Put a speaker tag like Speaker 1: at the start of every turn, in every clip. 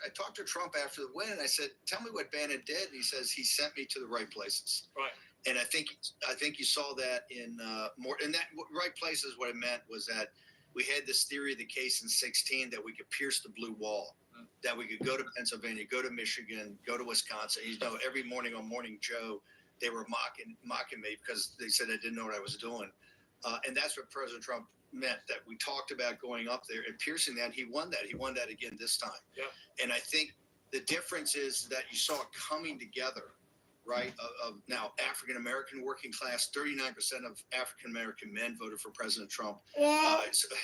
Speaker 1: I talked to Trump after the win, and I said, "Tell me what Bannon did." And he says he sent me to the right places.
Speaker 2: Right.
Speaker 1: And I think you saw that in more. And that right places. What it meant was that we had this theory of the case in 2016 that we could pierce the blue wall, that we could go to Pennsylvania, go to Michigan, go to Wisconsin. You know, every morning on Morning Joe, they were mocking me because they said I didn't know what I was doing. And that's what President Trump meant, that we talked about going up there and piercing that. He won that. He won that again this time.
Speaker 2: Yeah.
Speaker 1: And I think the difference is that you saw it coming together, right? Of now African-American working class, 39% of African-American men voted for President Trump.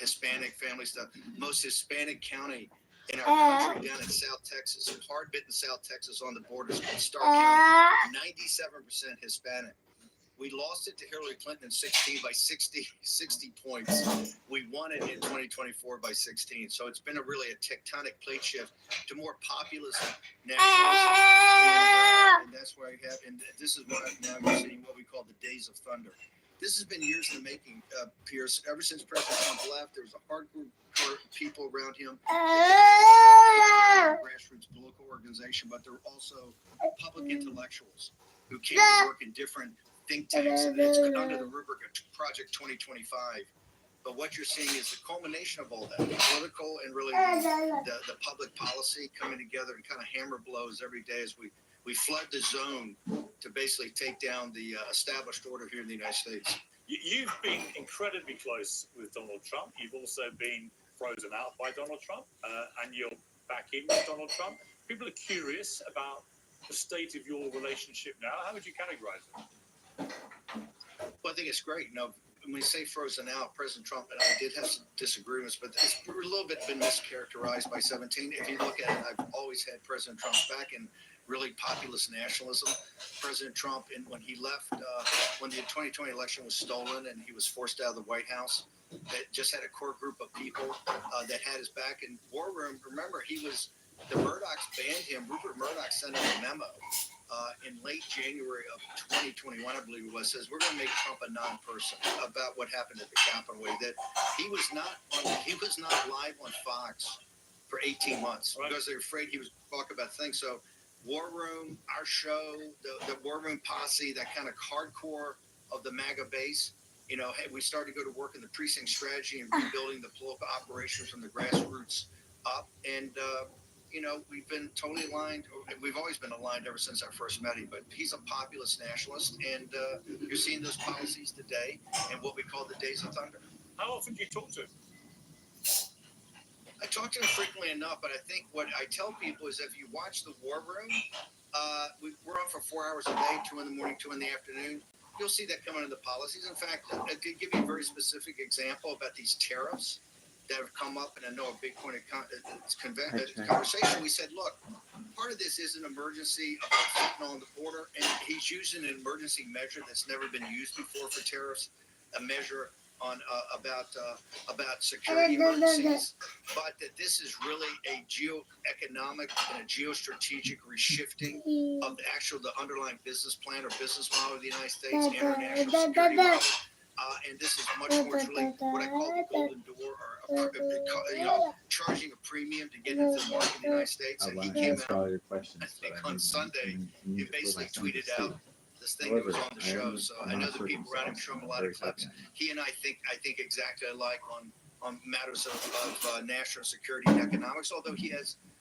Speaker 1: Hispanic family stuff. Most Hispanic county in our country down in South Texas, hard-bitten South Texas on the borders called Stark County, 97% Hispanic. We lost it to Hillary Clinton in 2016 by 60 points. We won it in 2024 by 16. So it's been really a tectonic plate shift to more populist nationalism. And that's where I have, and this is what now you're seeing what we call the Days of Thunder. This has been years in the making, Pierce. Ever since President Trump left, there was a hard group of people around him. Grassroots political organization, but there were also public intellectuals who came to work in different think tanks, and it's under the rubric of Project 2025. But what you're seeing is the culmination of all that, the political and really the public policy coming together and kind of hammer blows every day as we flood the zone to basically take down the established order here in the United States.
Speaker 2: You've been incredibly close with Donald Trump. You've also been frozen out by Donald Trump, and you're back in with Donald Trump. People are curious about the state of your relationship now. How would you categorize it?
Speaker 1: Well, I think it's great. You know, when we say frozen out, President Trump and I did have some disagreements, but it's a little bit been mischaracterized by 17. If you look at it, I've always had President Trump's back in really populist nationalism. President Trump, when he left, when the 2020 election was stolen and he was forced out of the White House, that just had a core group of people that had his back. In War Room, remember, the Murdochs banned him. Rupert Murdoch sent him a memo in late January of 2021, I believe it was, says we're going to make Trump a non-person about what happened at the Capitol. That he was not live on Fox for 18 months because they're afraid he was talking about things. So War Room, our show, the War Room posse, that kind of hardcore of the MAGA base. You know, we started to go to work in the precinct strategy and rebuilding the political operations from the grassroots up. And you know, we've been totally aligned. We've always been aligned ever since I first met him, but he's a populist nationalist, and you're seeing those policies today and what we call the Days of Thunder.
Speaker 2: How often do you talk to him?
Speaker 1: I talk to him frequently enough, but I think what I tell people is if you watch the War Room, we're on for 4 hours a day, 2 in the morning, 2 in the afternoon. You'll see that coming in the policies. In fact, I did give you a very specific example about these tariffs that have come up, and I know a big point of conversation. We said, look, part of this is an emergency about fentanyl on the border, and he's using an emergency measure that's never been used before for tariffs, a measure on about security emergencies, but that this is really a geoeconomic and a geostrategic reshifting of the underlying business plan or business model of the United States, international security model. And this is much more truly what I call the golden door, or charging a premium to get into the market in the United States. And he came out, I think on Sunday, he basically tweeted out this thing that was on the show. So I know the people around him show him a lot of clips. He and I think exactly alike on matters of national security and economics. Although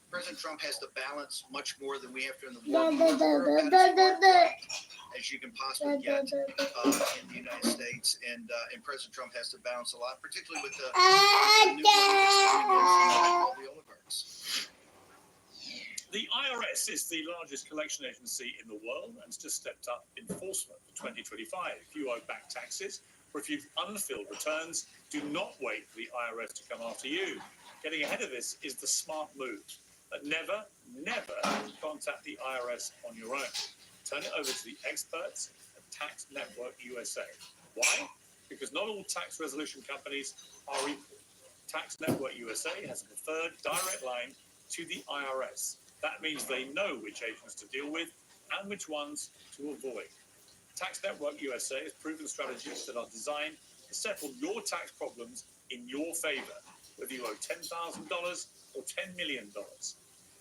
Speaker 1: President Trump has to balance much more than we have to in the war. As you can possibly get in the United States, and President Trump has to balance a lot, particularly with the new the oligarchs.
Speaker 2: The IRS is the largest collection agency in the world and has just stepped up enforcement for 2025. If you owe back taxes or if you've unfilled returns, do not wait for the IRS to come after you. Getting ahead of this is the smart move. But never contact the IRS on your own. Turn it over to the experts at Tax Network USA. Why? Because not all tax resolution companies are equal. Tax Network USA has a preferred direct line to the IRS. That means they know which agents to deal with and which ones to avoid. Tax Network USA has proven strategies that are designed to settle your tax problems in your favor, whether you owe $10,000 or $10 million.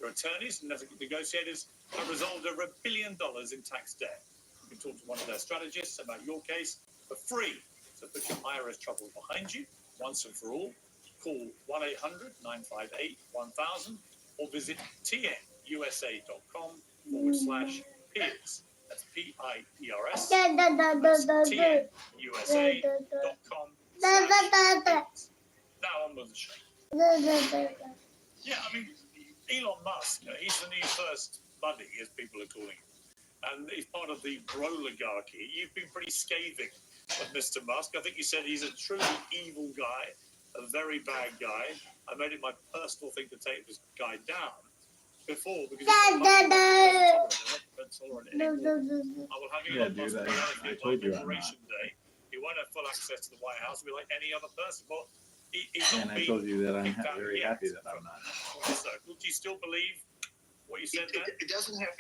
Speaker 2: Their attorneys and negotiators have resolved over $1 billion in tax debt. You can talk to one of their strategists about your case for free. So put your IRS trouble behind you once and for all. Call 1-800-958-1000 or visit tnusa.com/peers. That's PIERS. That's tnusa.com/peers. Now on with the show. Yeah, I mean, Elon Musk, he's the new first buddy, as people are calling him. And he's part of the broligarchy. You've been pretty scathing of Mr. Musk. I think you said he's a truly evil guy, a very bad guy. I made it my personal thing to take this guy down before because I will have Elon Musk
Speaker 3: I told you I'm not.
Speaker 2: Liberation Day. He won't have full access to the White House. He'll be like any other person. Well, he's not
Speaker 3: And I
Speaker 2: been
Speaker 3: told you that I'm
Speaker 2: kicked out
Speaker 3: very
Speaker 2: yet.
Speaker 3: happy that I'm not.
Speaker 2: So, do you still believe what you said there?
Speaker 1: It doesn't have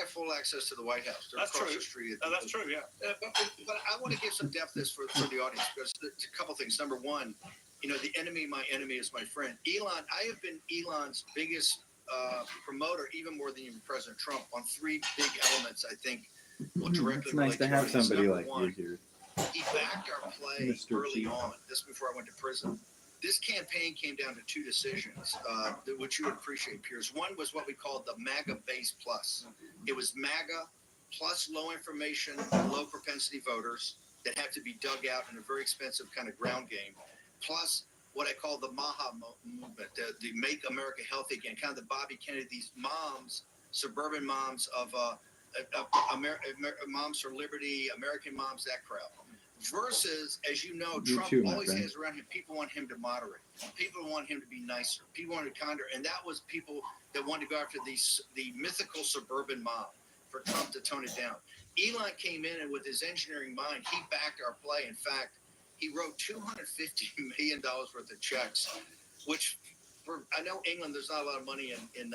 Speaker 1: full access to the White House. They're
Speaker 2: That's
Speaker 1: across
Speaker 2: true.
Speaker 1: the street.
Speaker 2: No, that's true, yeah.
Speaker 1: But I want to give some depth this for the audience because it's a couple things. Number one, the enemy, my enemy is my friend. Elon, I have been Elon's biggest promoter, even more than even President Trump, on three big elements. I think will directly
Speaker 3: It's nice
Speaker 1: relate
Speaker 3: to have
Speaker 1: audience.
Speaker 3: somebody
Speaker 1: Number
Speaker 3: like
Speaker 1: one,
Speaker 3: you here.
Speaker 1: he backed our play
Speaker 3: Mr.
Speaker 1: early
Speaker 3: Chief.
Speaker 1: on. This before I went to prison. This campaign came down to two decisions, which you would appreciate, Piers. One was what we called the MAGA base plus. It was MAGA plus low information, low propensity voters that have to be dug out in a very expensive kind of ground game, plus what I call the MAHA movement, the Make America Healthy Again, kind of the Bobby Kennedy, these moms, suburban moms of Moms for Liberty, American Moms, that crowd. Versus, as you know,
Speaker 3: You
Speaker 1: Trump
Speaker 3: too, my
Speaker 1: always
Speaker 3: friend.
Speaker 1: has around him, people want him to moderate. People want him to be nicer. People want to kinder. And that was people that wanted to go after the mythical suburban mob for Trump to tone it down. Elon came in and with his engineering mind, he backed our play. In fact, he wrote $250 million worth of checks, which I know England, there's not a lot of money in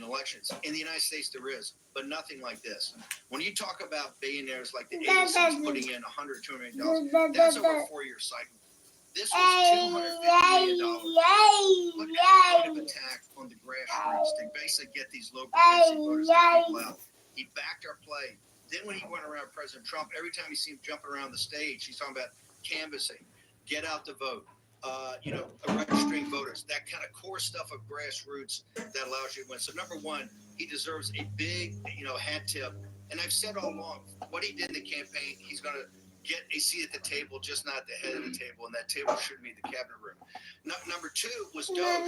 Speaker 1: elections. In the United States, there is, but nothing like this. When you talk about billionaires like the Adelson putting in $100, $200 million, that's over a 4-year cycle. This was $250 million. Put a kind of attack on the grassroots to basically get these low propensity voters to people out. He backed our play. Then when he went around President Trump, every time you see him jumping around the stage, he's talking about canvassing, get out the vote. Registering voters, that kind of core stuff of grassroots that allows you to win. So number one, he deserves a big, hat tip. And I've said all along, what he did in the campaign, he's going to get a seat at the table, just not at the head of the table. And that table should be the cabinet room. Number two was Doge. I'm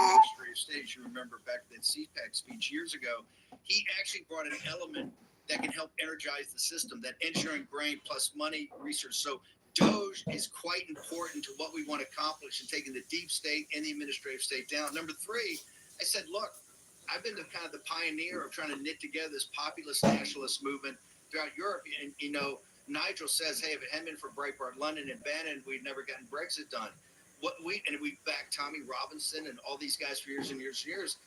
Speaker 1: Administrative State. You remember back to that CPAC speech years ago, he actually brought an element that can help energize the system, that engineering brain plus money research. So Doge is quite important to what we want to accomplish in taking the deep state and the administrative state down. Number three, I said, look, I've been the kind of the pioneer of trying to knit together this populist nationalist movement throughout Europe. And, Nigel says, hey, if it hadn't been for Breitbart London and Bannon, we'd never gotten Brexit done. We backed Tommy Robinson and all these guys for years and years and years.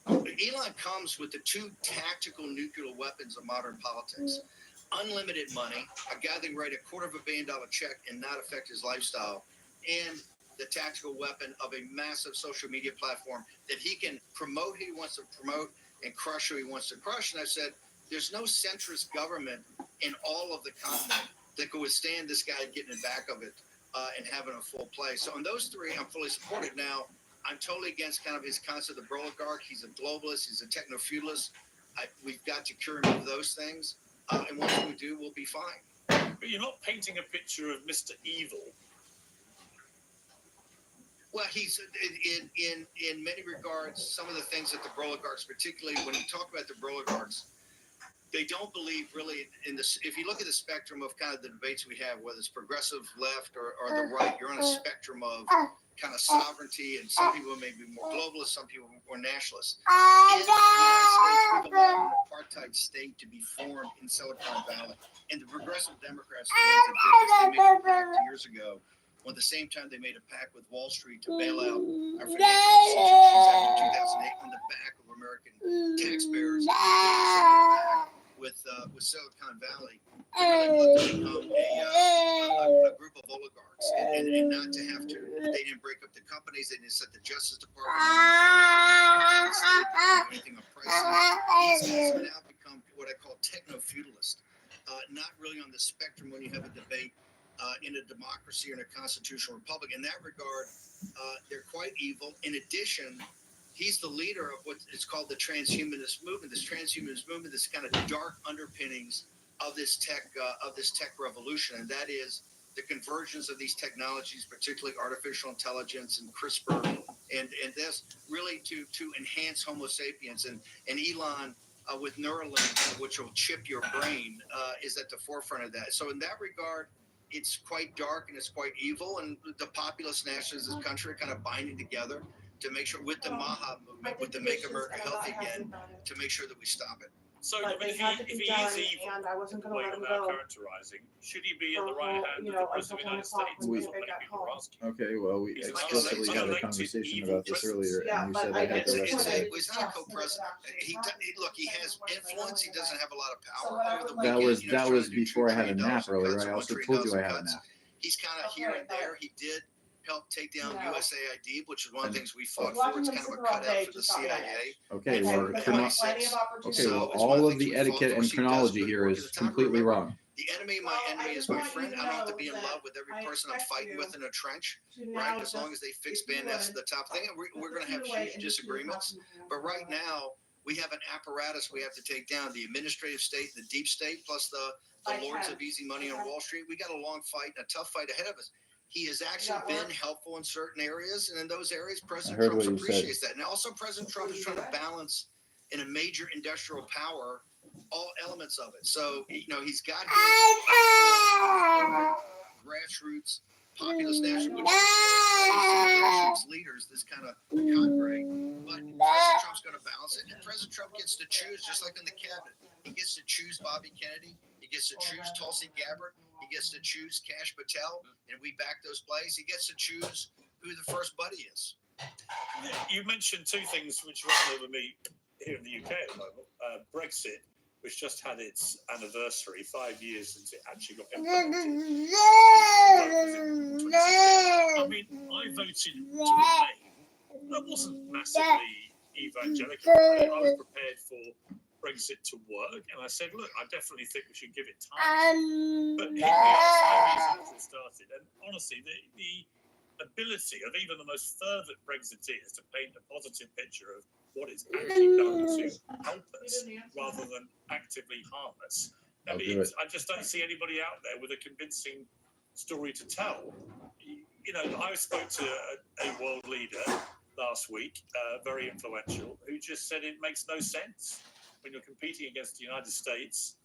Speaker 1: Elon comes with the two tactical nuclear weapons of modern politics. Unlimited money, a guy that can write $250 million check and not affect his lifestyle, and the tactical weapon of a massive social media platform that he can promote who he wants to promote and crush who he wants to crush. And I said, there's no centrist government in all of the continent that could withstand this guy getting in back of it and having a full play. So on those three, I'm fully supported. Now, I'm totally against kind of his concept of oligarch. He's a globalist. He's a techno-feudalist. We've got to cure him of those things. And once we do, we'll be fine.
Speaker 2: But you're not painting a picture of Mr. Evil.
Speaker 1: Well, he's in many regards, some of the things that the oligarchs, particularly when you talk about the oligarchs, they don't believe really in this. If you look at the spectrum of kind of the debates we have, whether it's progressive left or the right, you're on a spectrum of kind of sovereignty, and some people may be more globalist, some people more nationalist. In the United States, we've allowed an apartheid state to be formed in Silicon Valley, and the progressive Democrats, the ones that did this, they made a pact years ago. Well, at the same time, they made a pact with Wall Street to bail out our financial institutions after 2008 on the back of American taxpayers. With Silicon Valley, to really look to become a group of oligarchs. and not to have to. They didn't break up the companies. They didn't set the Justice Department. Anything on pricing. These guys have now become what I call techno-feudalist. Not really on the spectrum when you have a debate in a democracy or in a constitutional republic. In that regard, they're quite evil. In addition, he's the leader of what is called the transhumanist movement. This transhumanist movement, this kind of dark underpinnings of this tech revolution, and that is the convergence of these technologies, particularly artificial intelligence and CRISPR, and this really to enhance Homo sapiens. And Elon with Neuralink, which will chip your brain, is at the forefront of that. So in that regard, it's quite dark and it's quite evil. And the populist nationalists of this country are kind of binding together to make sure, with the MAHA movement, with the Make America Healthy Again, to make sure that we stop it.
Speaker 2: So, I mean, if he is evil, the way you're now characterizing, should he be in the right hand of the President of the United States? That's what many people are asking.
Speaker 3: Okay, well, we
Speaker 2: He's an
Speaker 3: explicitly had a
Speaker 2: unelected
Speaker 3: conversation
Speaker 2: evil
Speaker 3: about this earlier,
Speaker 4: Yeah,
Speaker 3: and you
Speaker 4: but
Speaker 3: said
Speaker 4: I
Speaker 3: I had
Speaker 4: guess
Speaker 3: the rest of the.
Speaker 1: He's not a co-president. Look, he has influence. He doesn't have a lot of power. Over the
Speaker 3: That
Speaker 1: weekend,
Speaker 3: was
Speaker 1: you know,
Speaker 3: that
Speaker 1: trying
Speaker 3: was
Speaker 1: to do
Speaker 3: before I had a
Speaker 1: $2
Speaker 3: nap
Speaker 1: trillion
Speaker 3: earlier.
Speaker 1: cuts,
Speaker 3: I
Speaker 1: $1
Speaker 3: also
Speaker 1: trillion
Speaker 3: told you I had a
Speaker 1: cuts.
Speaker 3: nap.
Speaker 1: He's kind of here and there. He did help take down USAID, which is one of the things we fought for.
Speaker 4: Watching
Speaker 1: It's
Speaker 4: them
Speaker 1: kind of a
Speaker 4: sit around
Speaker 1: cutout
Speaker 4: page
Speaker 1: for the
Speaker 4: is not bad.
Speaker 1: CIA.
Speaker 3: Okay,
Speaker 1: Okay,
Speaker 3: well,
Speaker 1: but
Speaker 4: But
Speaker 1: chrono-
Speaker 4: there's plenty of
Speaker 3: okay,
Speaker 4: opportunities.
Speaker 3: well,
Speaker 1: So it's one of
Speaker 3: all
Speaker 1: the
Speaker 3: of
Speaker 1: things
Speaker 3: the
Speaker 1: we fought
Speaker 3: etiquette
Speaker 1: for.
Speaker 3: and
Speaker 1: She does
Speaker 3: chronology
Speaker 1: good
Speaker 3: here
Speaker 1: work
Speaker 3: is
Speaker 1: at the time.
Speaker 3: completely
Speaker 1: Remember,
Speaker 3: wrong.
Speaker 1: the enemy of my
Speaker 4: Well, I
Speaker 1: enemy is
Speaker 4: just
Speaker 1: my
Speaker 4: want you
Speaker 1: friend.
Speaker 4: to
Speaker 1: I don't have to
Speaker 4: know
Speaker 1: be in
Speaker 4: that
Speaker 1: love with every
Speaker 4: I
Speaker 1: person I'm
Speaker 4: expect
Speaker 1: fighting
Speaker 4: you
Speaker 1: with in a trench,
Speaker 4: to
Speaker 1: right?
Speaker 4: now
Speaker 1: As long
Speaker 4: just-
Speaker 1: as they fix
Speaker 4: if you
Speaker 1: bayonets
Speaker 4: would,
Speaker 1: at the top thing, we're going to have
Speaker 4: take it away
Speaker 1: huge
Speaker 4: and just do
Speaker 1: disagreements.
Speaker 4: something.
Speaker 1: But right now, we have an apparatus we have to take down: the administrative state, the deep state, plus the lords of easy money on Wall Street. We got a long fight and a tough fight ahead of us. He has actually been helpful in certain areas, and in those areas, President
Speaker 3: heard
Speaker 1: Trump
Speaker 3: what you said.
Speaker 1: appreciates that. And also, President Trump is trying to balance in a major industrial power all elements of it. So, you know, he's got grassroots, populist national, which grassroots leaders, this kind of cadre. But President Trump's going to balance it, and President Trump gets to choose, just like in the cabinet. He gets to choose Bobby Kennedy. He gets to choose Tulsi Gabbard. He gets to choose Kash Patel, and we back those plays. He gets to choose who the first buddy is.
Speaker 2: You mentioned two things which run over me here in the UK at the moment. Brexit, which just had its anniversary, 5 years since it actually got implemented. I mean, I voted to remain. I wasn't massively evangelical. I was prepared for Brexit to work, and I said, look, I definitely think we should give it time. But here we are 5 years after it started, and honestly, the ability of even the most fervent Brexiteers to paint a positive picture of what it's actually done to help us rather than actively harm us. I mean, I just don't see anybody out there with a convincing story to tell. You know, I spoke to a world leader last week, very influential, who just said it makes no sense when you're competing against the United States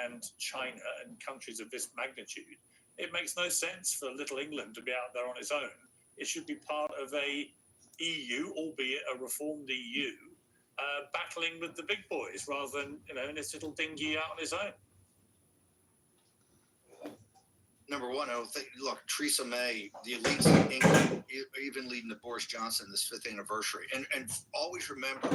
Speaker 2: and China and countries of this magnitude. It makes no sense for little England to be out there on its own. It should be part of a EU, albeit a reformed EU, battling with the big boys rather than, you know, in this little dinghy out on its own.
Speaker 1: Number one, I don't think. Look, Theresa May, the elites in England, even leading to Boris Johnson this 5th anniversary, and always remember,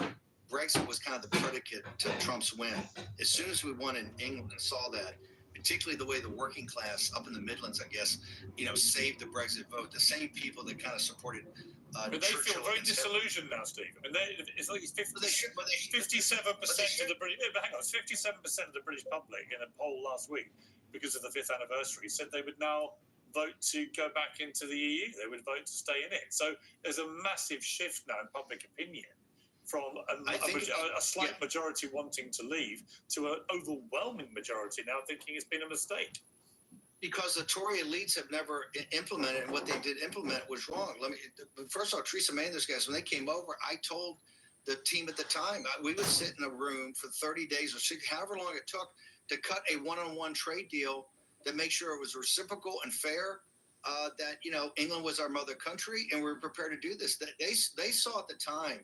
Speaker 1: Brexit was kind of the predicate to Trump's win. As soon as we won in England and saw that, particularly the way the working class up in the Midlands, I guess, you know, saved the Brexit vote. The same people that kind of supported.
Speaker 2: But they feel very disillusioned now, Steve. I mean, it's like 57% of the British. Hang on, 57% of the British public in a poll last week, because of the 5th anniversary, said they would now vote to go back into the EU. They would vote to stay in it. So there's a massive shift now in public opinion from a slight majority wanting to leave to an overwhelming majority now thinking it's been a mistake.
Speaker 1: Because the Tory elites have never implemented, and what they did implement was wrong. First of all, Theresa May and those guys, when they came over, I told the team at the time, we would sit in a room for 30 days or 60, however long it took, to cut a one-on-one trade deal that makes sure it was reciprocal and fair, that, you know, England was our mother country, and we were prepared to do this. They saw at the time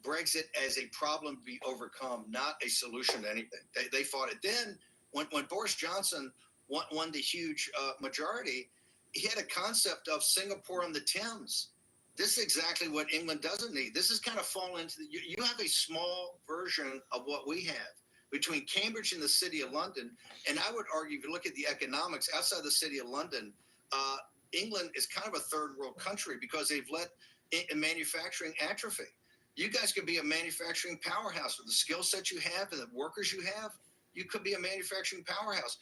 Speaker 1: Brexit as a problem to be overcome, not a solution to anything. They fought it. Then, when Boris Johnson won the huge majority, he had a concept of Singapore on the Thames. This is exactly what England doesn't need. This is kind of fallen into you have a small version of what we have between Cambridge and the City of London. And I would argue, if you look at the economics outside the City of London, England is kind of a third world country because they've let manufacturing atrophy. You guys could be a manufacturing powerhouse with the skill set you have and the workers you have. You could be a manufacturing powerhouse.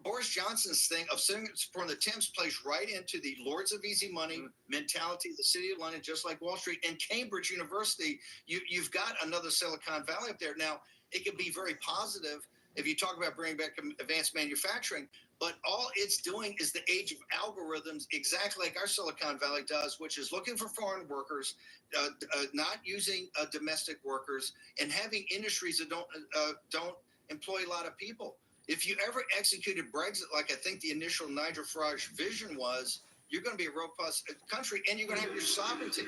Speaker 1: Boris Johnson's thing of supporting the Thames plays right into the Lords of Easy Money mentality of the City of London, just like Wall Street and Cambridge University. You've got another Silicon Valley up there. Now, it could be very positive if you talk about bringing back advanced manufacturing, but all it's doing is the age of algorithms, exactly like our Silicon Valley does, which is looking for foreign workers, not using domestic workers, and having industries that don't employ a lot of people. If you ever executed Brexit like I think the initial Nigel Farage vision was, you're going to be a robust country and you're going to have your sovereignty.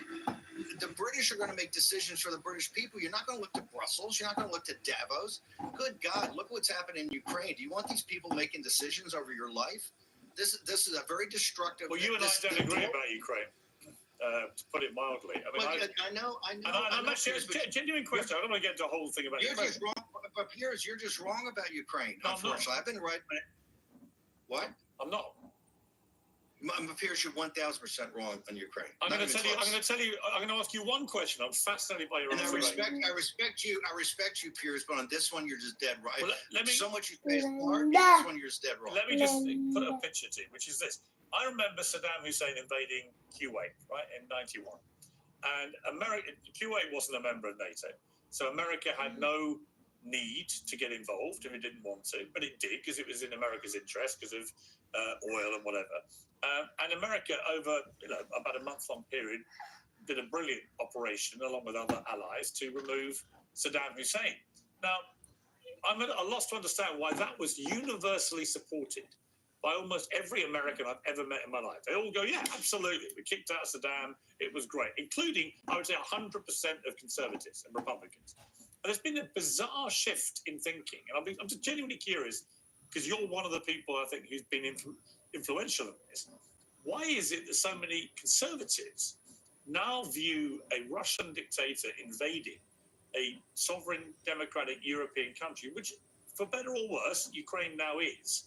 Speaker 1: The British are going to make decisions for the British people. You're not going to look to Brussels. You're not going to look to Davos. Good God, look what's happening in Ukraine. Do you want these people making decisions over your life? This is a very destructive.
Speaker 2: Well, you and I don't agree about Ukraine. To put it mildly, I mean,
Speaker 1: I know.
Speaker 2: And I'm actually a genuine question. I don't want to get into a whole thing about Ukraine.
Speaker 1: Just wrong, but Piers, you're just wrong about Ukraine.
Speaker 2: No,
Speaker 1: unfortunately, I've been right. What?
Speaker 2: I'm not.
Speaker 1: Piers, you're 1,000% wrong on Ukraine.
Speaker 2: I'm going to ask you one question. I'm fascinated by your
Speaker 1: answer.
Speaker 2: And
Speaker 1: I respect you, Piers, but on this one, you're just dead right.
Speaker 2: Well,
Speaker 1: so much you say is smart, this one, you're just dead wrong.
Speaker 2: Let me just put a picture to you, which is this. I remember Saddam Hussein invading Kuwait, right, in 91. And Kuwait wasn't a member of NATO. So America had no need to get involved if it didn't want to, but it did because it was in America's interest because of oil and whatever. And America, over about a month-long period, did a brilliant operation along with other allies to remove Saddam Hussein. Now, I'm at a loss to understand why that was universally supported by almost every American I've ever met in my life. They all go, yeah, absolutely. We kicked out Saddam. It was great, including, I would say, 100% of conservatives and Republicans. And there's been a bizarre shift in thinking. And I'm just genuinely curious, because you're one of the people, I think, who's been influential in this. Why is it that so many conservatives now view a Russian dictator invading a sovereign democratic European country, which, for better or worse, Ukraine now is,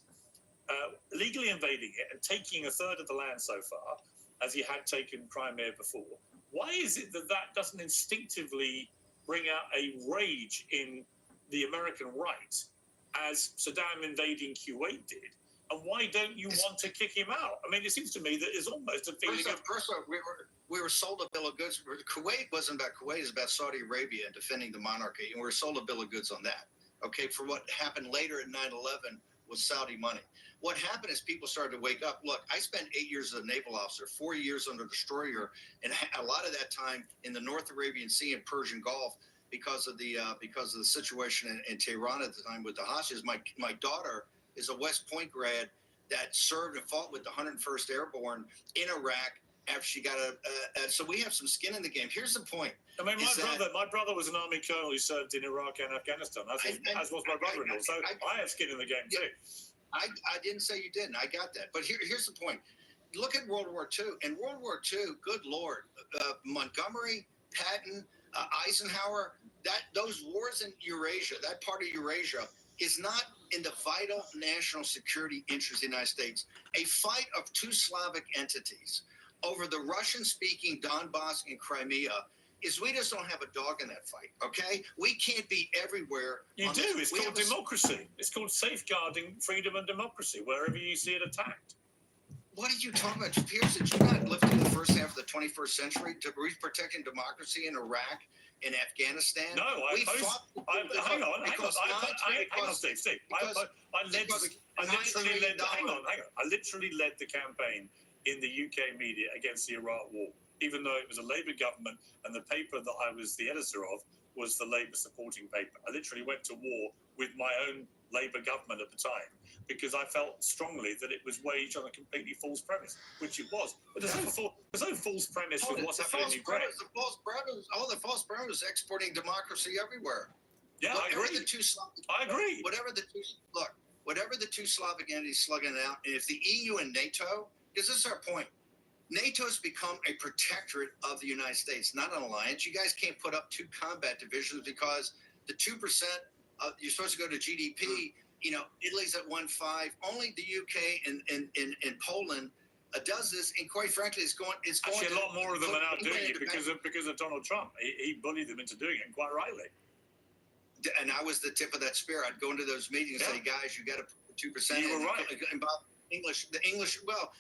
Speaker 2: legally invading it and taking a third of the land so far, as he had taken Crimea before? Why is it that that doesn't instinctively bring out a rage in the American right, as Saddam invading Kuwait did? And why don't you want to kick him out? I mean, it seems to me that there's almost a feeling
Speaker 1: First off, we were sold a bill of goods. Kuwait wasn't about Kuwait, it was about Saudi Arabia and defending the monarchy. And we were sold a bill of goods on that. Okay, for what happened later at 9/11 was Saudi money. What happened is people started to wake up. Look, I spent 8 years as a naval officer, 4 years under destroyer, and a lot of that time in the North Arabian Sea and Persian Gulf because of the situation in Tehran at the time with the hostages. My daughter is a West Point grad that served and fought with the 101st Airborne in Iraq after she got so we have some skin in the game. Here's the point.
Speaker 2: I mean, my brother was an army colonel who served in Iraq and Afghanistan, as was my brother-in-law. So I have skin in the game too.
Speaker 1: I didn't say you didn't. I got that. But here's the point. Look at World War II. In World War II, good Lord, Montgomery, Patton, Eisenhower, those wars in Eurasia, that part of Eurasia, is not in the vital national security interest of the United States. A fight of two Slavic entities over the Russian-speaking Donbass and Crimea is we just don't have a dog in that fight, okay? We can't be everywhere.
Speaker 2: You do. It's called democracy. It's called safeguarding freedom and democracy wherever you see it attacked.
Speaker 1: What are you talking about? Piers, did you not live through the first half of the 21st century to protecting democracy in Iraq and Afghanistan?
Speaker 2: No, hang on, Steve. I literally led the campaign in the UK media against the Iraq war, even though it was a Labour government and the paper that I was the editor of was the Labour supporting paper. I literally went to war with my own Labour government at the time because I felt strongly that it was waged on a completely false premise, which it was. But there's no false premise with what's happening in Ukraine.
Speaker 1: The false premise is exporting democracy everywhere.
Speaker 2: Yeah, I agree. I agree.
Speaker 1: Whatever the two Slavic entities slugging it out, and if the EU and NATO, because this is our point, NATO has become a protectorate of the United States, not an alliance. You guys can't put up two combat divisions because the 2%, you're supposed to go to GDP. Italy's at 1.5. Only the UK and Poland does this, and quite frankly, it's going.
Speaker 2: Actually, a lot more of them are now doing it
Speaker 1: because
Speaker 2: because of Donald Trump. He bullied them into doing it, and quite rightly.
Speaker 1: And I was the tip of that spear. I'd go into those meetings and say, guys, you got to put 2%.
Speaker 2: You were right.
Speaker 1: And Bob, the English. Well,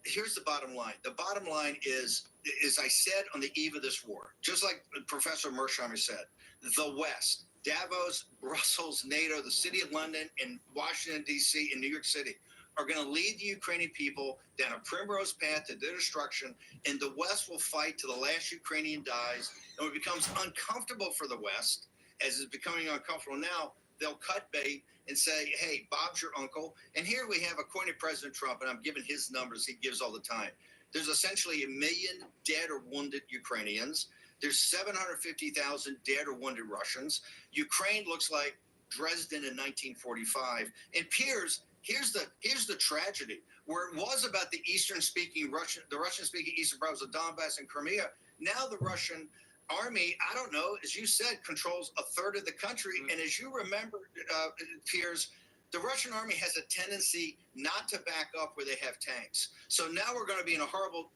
Speaker 1: here's the bottom line. The bottom line is I said on the eve of this war, just like Professor Mersheimer said, the West, Davos, Brussels, NATO, the city of London, and Washington, D.C., and New York City are going to lead the Ukrainian people down a primrose path to their destruction, and the West will fight till the last Ukrainian dies. And when it becomes uncomfortable for the West, as it's becoming uncomfortable now, they'll cut bait and say, hey, Bob's your uncle. And here we have, according to President Trump, and I'm giving his numbers he gives all the time, there's essentially 1 million dead or wounded Ukrainians. There's 750,000 dead or wounded Russians. Ukraine looks like Dresden in 1945. And Piers, here's the tragedy. Where it was about the Russian-speaking eastern province of Donbass and Crimea, now the Russian army, I don't know, as you said, controls a third of the country. And as you remember, Piers, the Russian army has a tendency not to back up where they have tanks. So now we're going to be in a horrible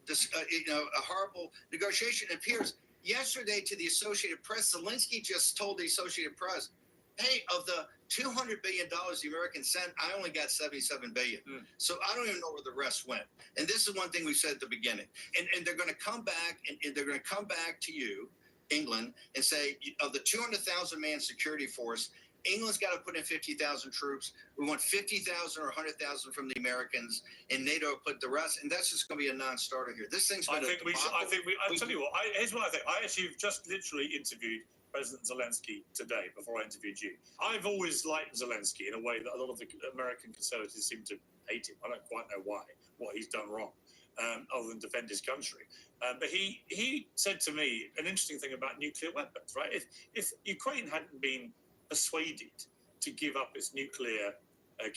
Speaker 1: negotiation. And Piers, yesterday to the Associated Press, Zelensky just told the Associated Press, hey, of the $200 billion the Americans sent, I only got $77 billion. So I don't even know where the rest went. And this is one thing we said at the beginning. And they're going to come back, and they're going to come back to you, England, and say, of the 200,000 man security force, England's got to put in 50,000 troops. We want 50,000 or 100,000 from the Americans, and NATO put the rest. And that's just going to be a non-starter here. This thing's going to.
Speaker 2: I'll tell you what. Here's what I think. I actually just literally interviewed President Zelensky today before I interviewed you. I've always liked Zelensky in a way that a lot of the American conservatives seem to hate him. I don't quite know why, what he's done wrong, other than defend his country. But he said to me an interesting thing about nuclear weapons, right? If Ukraine hadn't been persuaded to give up its nuclear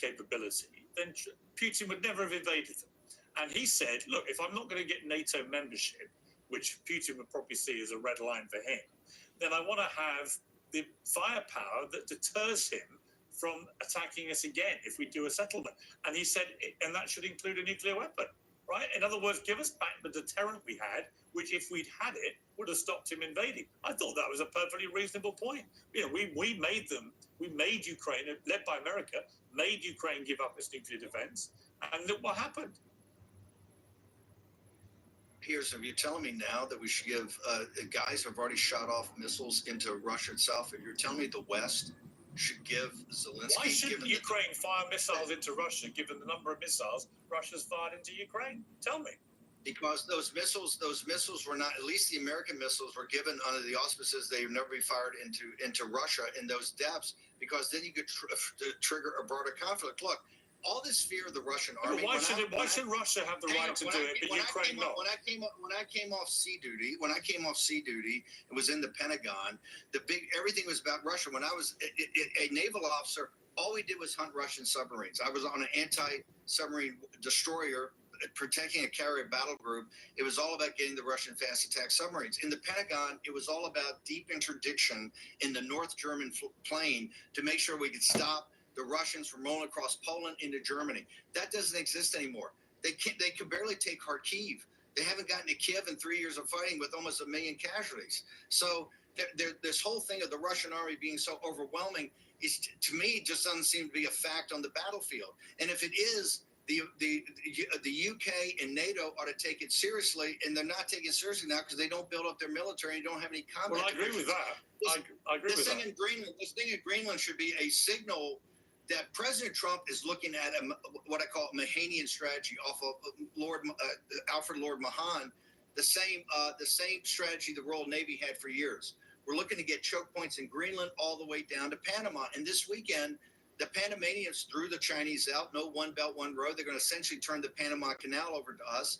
Speaker 2: capability, then Putin would never have invaded them. And he said, look, if I'm not going to get NATO membership, which Putin would probably see as a red line for him, then I want to have the firepower that deters him from attacking us again if we do a settlement. And he said, and that should include a nuclear weapon, right? In other words, give us back the deterrent we had, which if we'd had it, would have stopped him invading. I thought that was a perfectly reasonable point. You know, we made Ukraine, led by America, made Ukraine give up its nuclear defense. And look what happened.
Speaker 1: Piers, are you telling me now that we should give guys who have already shot off missiles into Russia itself, and you're telling me the West should give Zelensky...
Speaker 2: Why shouldn't Ukraine fire missiles into Russia, given the number of missiles Russia's fired into Ukraine? Tell me.
Speaker 1: Because those missiles were not, at least the American missiles were given under the auspices they would never be fired into Russia in those depths, because then you could trigger a broader conflict. Look, all this fear of the Russian army.
Speaker 2: Why should Russia have the right to do it, but Ukraine not?
Speaker 1: When I came off sea duty, and was in the Pentagon, everything was about Russia. When I was a naval officer, all we did was hunt Russian submarines. I was on an anti-submarine destroyer protecting a carrier battle group. It was all about getting the Russian fast attack submarines. In the Pentagon, it was all about deep interdiction in the North German plain to make sure we could stop the Russians from rolling across Poland into Germany. That doesn't exist anymore. They could barely take Kharkiv. They haven't gotten to Kiev in 3 years of fighting with almost 1 million casualties. So this whole thing of the Russian army being so overwhelming is, to me, just doesn't seem to be a fact on the battlefield. And if it is, the UK and NATO ought to take it seriously, and they're not taking it seriously now because they don't build up their military and don't have any combat.
Speaker 2: Well, I agree with that. I agree with that.
Speaker 1: This thing in Greenland should be a signal that President Trump is looking at what I call a Mahanian strategy off of Alfred Lord Mahan, the same strategy the Royal Navy had for years. We're looking to get choke points in Greenland all the way down to Panama. And this weekend, the Panamanians threw the Chinese out. No one belt, one road. They're going to essentially turn the Panama Canal over to us.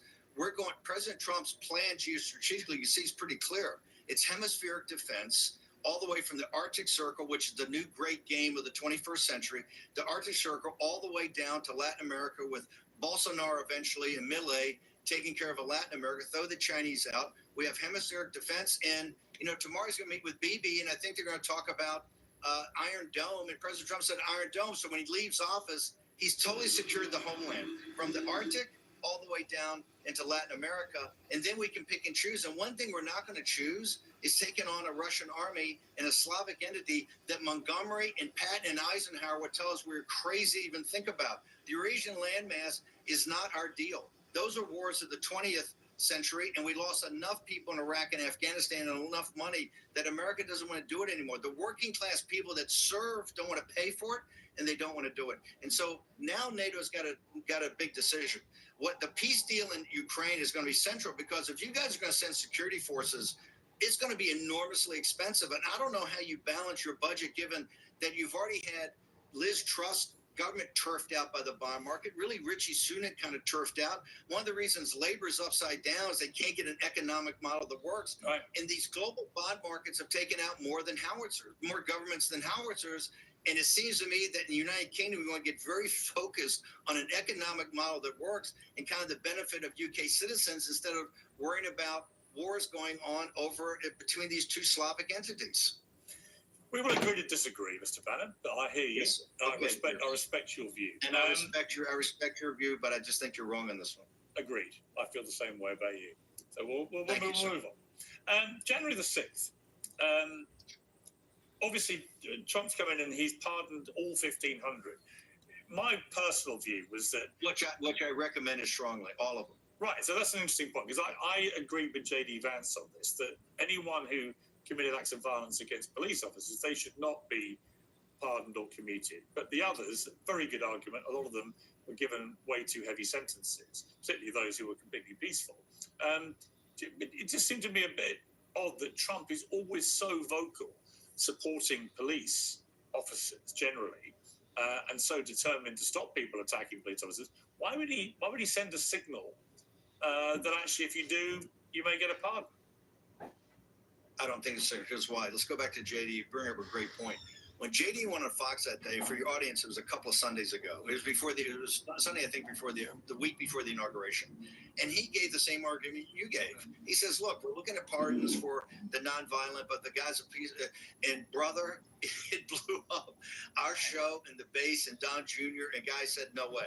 Speaker 1: President Trump's plan geostrategically, you see, is pretty clear. It's hemispheric defense, all the way from the Arctic Circle, which is the new great game of the 21st century, the Arctic Circle, all the way down to Latin America, with Bolsonaro eventually and Milei taking care of Latin America, throw the Chinese out. We have hemispheric defense. And, tomorrow he's going to meet with Bibi, and I think they're going to talk about Iron Dome. And President Trump said Iron Dome. So when he leaves office, he's totally secured the homeland from the Arctic all the way down into Latin America, and then we can pick and choose. And one thing we're not going to choose is taking on a Russian army and a Slavic entity that Montgomery and Patton and Eisenhower would tell us we're crazy to even think about. The Eurasian landmass is not our deal. Those are wars of the 20th century, and we lost enough people in Iraq and Afghanistan and enough money that America doesn't want to do it anymore. The working class people that serve don't want to pay for it, and they don't want to do it. And so now NATO's got a big decision. What the peace deal in Ukraine is going to be central, because if you guys are going to send security forces, it's going to be enormously expensive. And I don't know how you balance your budget given that you've already had Liz Truss government turfed out by the bond market. Really, Richie Sunak kind of turfed out. One of the reasons labor is upside down is they can't get an economic model that works.
Speaker 2: Right.
Speaker 1: And these global bond markets have taken out more governments than howitzers. And it seems to me that in the United Kingdom, we want to get very focused on an economic model that works and kind of the benefit of UK citizens instead of worrying about wars going on over between these two Slavic entities.
Speaker 2: We will agree to disagree, Mr. Bannon, but I hear you.
Speaker 1: Yes.
Speaker 2: I
Speaker 1: Okay.
Speaker 2: respect your view.
Speaker 1: And I respect your view, but I just think you're wrong on this one.
Speaker 2: Agreed. I feel the same way about you. So we'll
Speaker 1: Thank you, sir.
Speaker 2: move on. January the 6th. Obviously, Trump's come in and he's pardoned all 1,500. My personal view was that...
Speaker 1: Which I recommended strongly, all of them.
Speaker 2: Right, so that's an interesting point, because I agree with J.D. Vance on this, that anyone who committed acts of violence against police officers, they should not be pardoned or commuted. But the others, very good argument, a lot of them were given way too heavy sentences, particularly those who were completely peaceful. It just seemed to me a bit odd that Trump is always so vocal supporting police officers generally, and so determined to stop people attacking police officers. Why would he send a signal that actually, if you do, you may get a pardon?
Speaker 1: I don't think so. Here's why. Let's go back to JD. You bring up a great point. When JD went on Fox that day, for your audience, it was a couple of Sundays ago. It was Sunday, I think, before the week before the inauguration. And he gave the same argument you gave. He says, look, we're looking at pardons for the nonviolent, but the guy's a piece. And brother, it blew up. Our show and the base and Don Jr. and guys said, no way.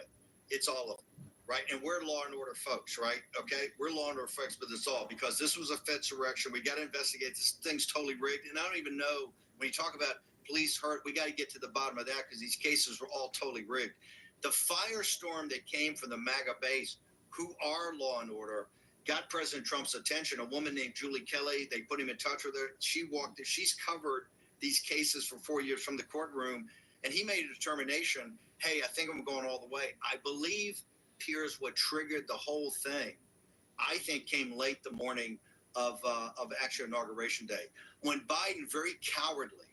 Speaker 1: It's all of them. Right, and we're law and order folks, right? Okay, we're law and order folks, but it's all because this was a Fedsurrection. We got to investigate this thing's totally rigged, and I don't even know when you talk about police hurt. We got to get to the bottom of that because these cases were all totally rigged. The firestorm that came from the MAGA base, who are law and order, got President Trump's attention. A woman named Julie Kelly, they put him in touch with her. She's covered these cases for 4 years from the courtroom, and he made a determination. Hey, I think I'm going all the way. I believe. Here's what triggered the whole thing, I think, came late the morning of actual inauguration day, when Biden very cowardly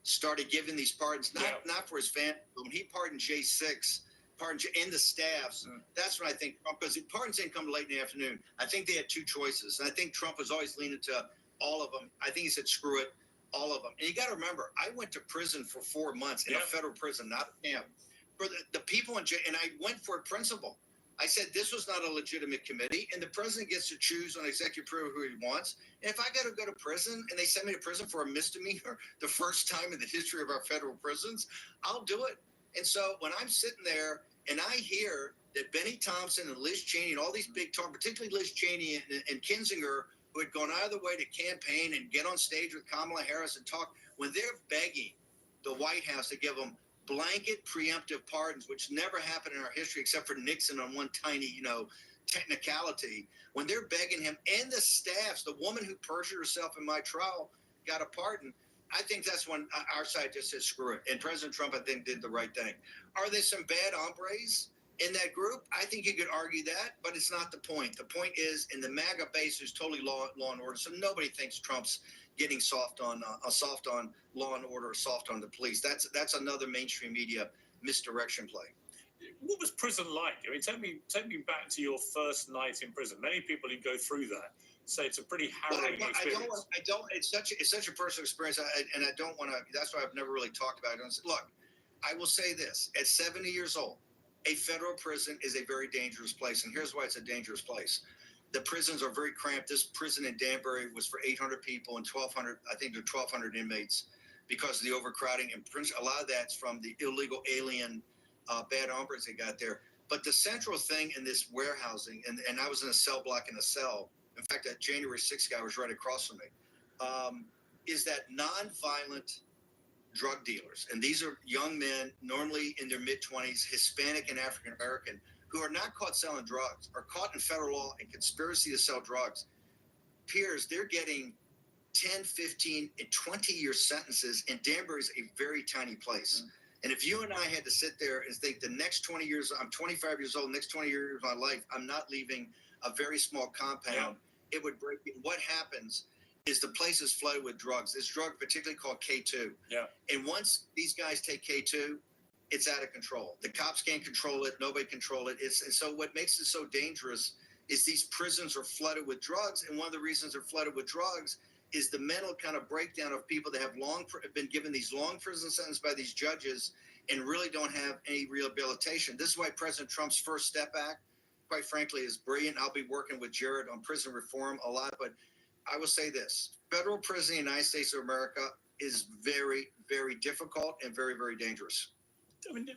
Speaker 1: started giving these pardons, not for his family, but when he pardoned J6, and the staffs. That's when I think Trump, because the pardons didn't come late in the afternoon. I think they had two choices, and I think Trump was always leaning to all of them. I think he said, screw it, all of them. And you got to remember, I went to prison for 4 months in a federal prison, not a camp, for the people in jail, and I went for a principle. I said this was not a legitimate committee, and the president gets to choose on executive privilege who he wants. And if I got to go to prison and they send me to prison for a misdemeanor, the first time in the history of our federal prisons, I'll do it. And so when I'm sitting there and I hear that Benny Thompson and Liz Cheney and all these big talk, particularly Liz Cheney and Kinzinger, who had gone out of the way to campaign and get on stage with Kamala Harris and talk, when they're begging the White House to give them blanket preemptive pardons, which never happened in our history except for Nixon on one tiny, technicality. When they're begging him and the staffs, the woman who perjured herself in my trial got a pardon. I think that's when our side just said, screw it. And President Trump, I think, did the right thing. Are there some bad hombres in that group? I think you could argue that, but it's not the point. The point is, in the MAGA base, there's totally law and order. So nobody thinks Trump's getting soft on law and order, or soft on the police. That's another mainstream media misdirection play.
Speaker 2: What was prison like? I mean, take me back to your first night in prison. Many people who go through that say it's a pretty harrowing experience.
Speaker 1: I don't. It's such a personal experience, and I don't want to. That's why I've never really talked about it. Look, I will say this: at 70 years old, a federal prison is a very dangerous place, and here's why it's a dangerous place. The prisons are very cramped. This prison in Danbury was for 800 people and 1,200. I think there are 1,200 inmates because of the overcrowding, and a lot of that's from the illegal alien bad hombres they got there. But the central thing in this warehousing, and I was in a cell block in a cell. In fact, that January 6th guy was right across from me. Is that nonviolent drug dealers, and these are young men, normally in their mid-20s, Hispanic and African American, who are not caught selling drugs, are caught in federal law and conspiracy to sell drugs. Peers, they're getting 10, 15, and 20-year sentences, and Danbury is a very tiny place. And if you and I had to sit there and think the next 20 years, I'm 25 years old, next 20 years of my life, I'm not leaving a very small compound, it would break me. What happens is the place is flooded with drugs. This drug particularly called K2.
Speaker 2: Yeah.
Speaker 1: And once these guys take K2, it's out of control. The cops can't control it. Nobody control it. And so what makes it so dangerous is these prisons are flooded with drugs. And one of the reasons they're flooded with drugs is the mental kind of breakdown of people that have been given these long prison sentences by these judges and really don't have any rehabilitation. This is why President Trump's First Step Act, quite frankly, is brilliant. I'll be working with Jared on prison reform a lot, but I will say this: federal prison in the United States of America is very, very difficult and very, very dangerous.
Speaker 2: I mean,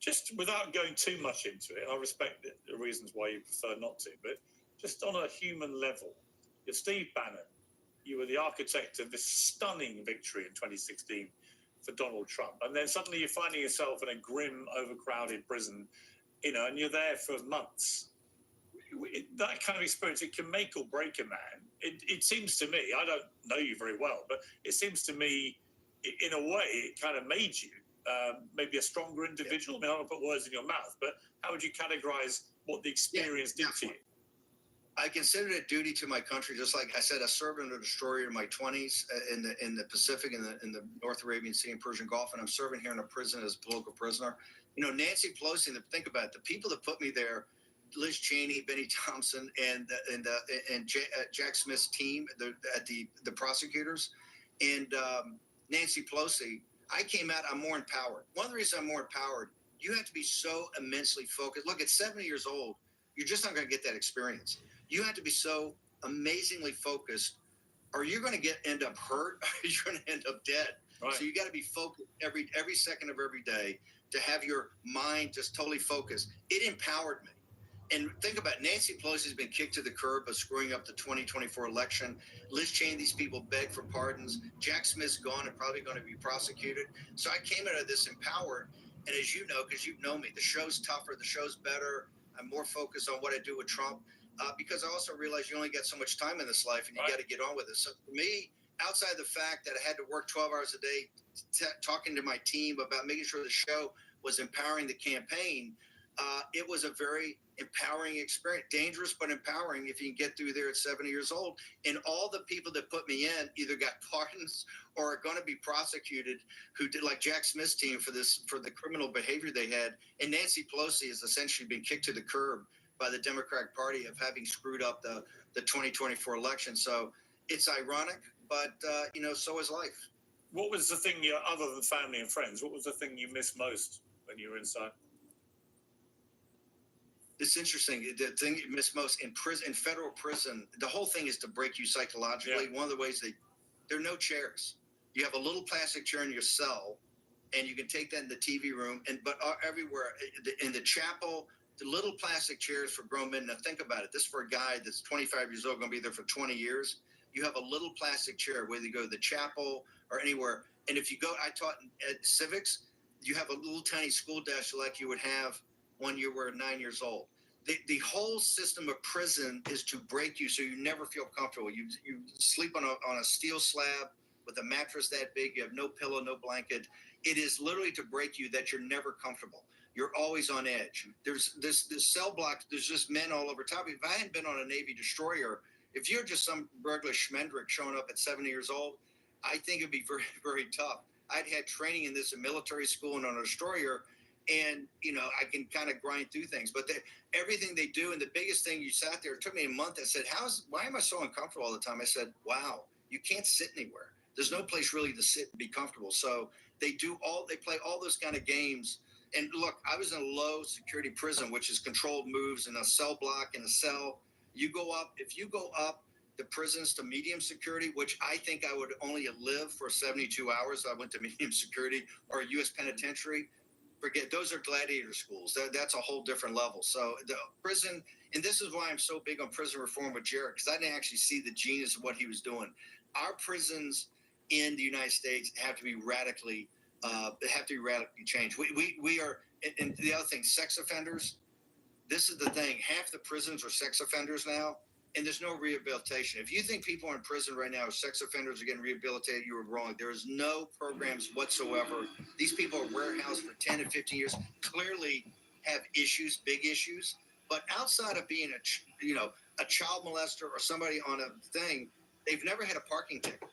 Speaker 2: just without going too much into it, I respect the reasons why you prefer not to, but just on a human level, you're Steve Bannon. You were the architect of this stunning victory in 2016 for Donald Trump. And then suddenly you're finding yourself in a grim, overcrowded prison, and you're there for months. That kind of experience, it can make or break a man. It seems to me, I don't know you very well, but it seems to me, in a way, it kind of made you maybe a stronger individual. I mean, I don't want to put words in your mouth, but how would you categorize what the experience did to you?
Speaker 1: I considered it duty to my country. Just like I said, I served in a destroyer in my 20s in the Pacific, in the North Arabian Sea and Persian Gulf, and I'm serving here in a prison as a political prisoner. Nancy Pelosi, think about it, the people that put me there, Liz Cheney, Benny Thompson, and Jack Smith's team, the prosecutors, and Nancy Pelosi, I came out, I'm more empowered. One of the reasons I'm more empowered, you have to be so immensely focused. Look, at 70 years old, you're just not going to get that experience. You have to be so amazingly focused, or you're going to end up hurt, or you're going to end up dead. Right. So you got to be focused every second of every day to have your mind just totally focused. It empowered me. And think about it, Nancy Pelosi has been kicked to the curb of screwing up the 2024 election. Liz Cheney, these people beg for pardons. Jack Smith's gone and probably going to be prosecuted. So I came out of this empowered. And as you know, because you know me, the show's tougher, the show's better. I'm more focused on what I do with Trump because I also realize you only got so much time in this life and you got to get on with it. So for me, outside the fact that I had to work 12 hours a day talking to my team about making sure the show was empowering the campaign, it was a very empowering experience. Dangerous, but empowering if you can get through there at 70 years old. And all the people that put me in either got pardons or are going to be prosecuted, who did, like Jack Smith's team, for the criminal behavior they had. And Nancy Pelosi has essentially been kicked to the curb by the Democratic Party of having screwed up the 2024 election. So it's ironic, but so is life.
Speaker 2: What was the thing, other than family and friends, what was the thing you missed most when you were inside?
Speaker 1: It's interesting. The thing you miss most in federal prison, the whole thing is to break you psychologically. Yeah. One of the ways there are no chairs. You have a little plastic chair in your cell, and you can take that in the TV room. But everywhere in the chapel, the little plastic chairs for grown men. Now think about it. This is for a guy that's 25 years old, going to be there for 20 years. You have a little plastic chair, whether you go to the chapel or anywhere. And if you go, I taught at civics, you have a little tiny school desk like you would have when you were 9 years old. The whole system of prison is to break you so you never feel comfortable. You sleep on a steel slab with a mattress that big. You have no pillow, no blanket. It is literally to break you that you're never comfortable. You're always on edge. There's this cell block. There's just men all over top. If I hadn't been on a Navy destroyer, if you're just some regular schmendrick showing up at 70 years old, I think it'd be very, very tough. I'd had training in this in military school and on a destroyer, and I can kind of grind through things. But everything they do, and the biggest thing, you sat there, it took me a month. I said, why am I so uncomfortable all the time? I said, wow, you can't sit anywhere. There's no place really to sit and be comfortable. So they play all those kind of games. And look, I was in a low security prison, which is controlled moves in a cell block, in a cell. If you go up the prisons to medium security, which I think I would only live for 72 hours. I went to medium security or U.S. penitentiary. forget, those are gladiator schools. That's a whole different level. So the prison, and this is why I'm so big on prison reform with Jared, because I didn't actually see the genius of what he was doing. Our prisons in the United States have to be radically changed. We are, and the other thing, sex offenders. This is the thing. Half the prisons are sex offenders now, and there's no rehabilitation. If you think people in prison right now, sex offenders, are getting rehabilitated, you were wrong. There is no programs whatsoever. These people are warehoused for 10 and 15 years, clearly have issues, big issues. But outside of being a child molester or somebody on a thing, they've never had a parking ticket.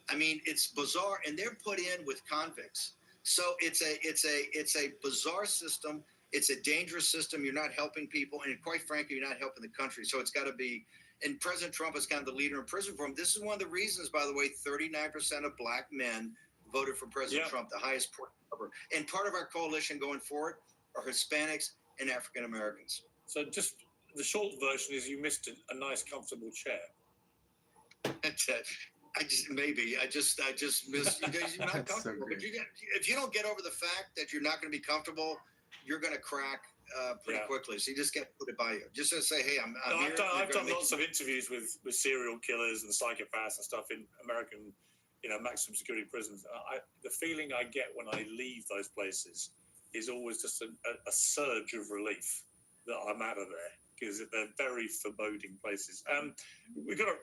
Speaker 1: I mean, it's bizarre, and they're put in with convicts. So it's a bizarre system. It's a dangerous system. You're not helping people, and quite frankly, you're not helping the country. So it's got to be. And President Trump is kind of the leader in prison reform. This is one of the reasons, by the way, 39% of black men voted for President Trump, the highest ever. And part of our coalition going forward are Hispanics and African Americans.
Speaker 2: So just the short version is you missed a nice, comfortable chair.
Speaker 1: I just miss. You're not comfortable. But if you don't get over the fact that you're not going to be comfortable, you're going to crack pretty quickly. So you just got to put it by you. Just to say, hey, I'm here.
Speaker 2: I've done lots of interviews with serial killers and psychopaths and stuff in American, maximum security prisons. The feeling I get when I leave those places is always just a surge of relief that I'm out of there, because they're very foreboding places. We've got to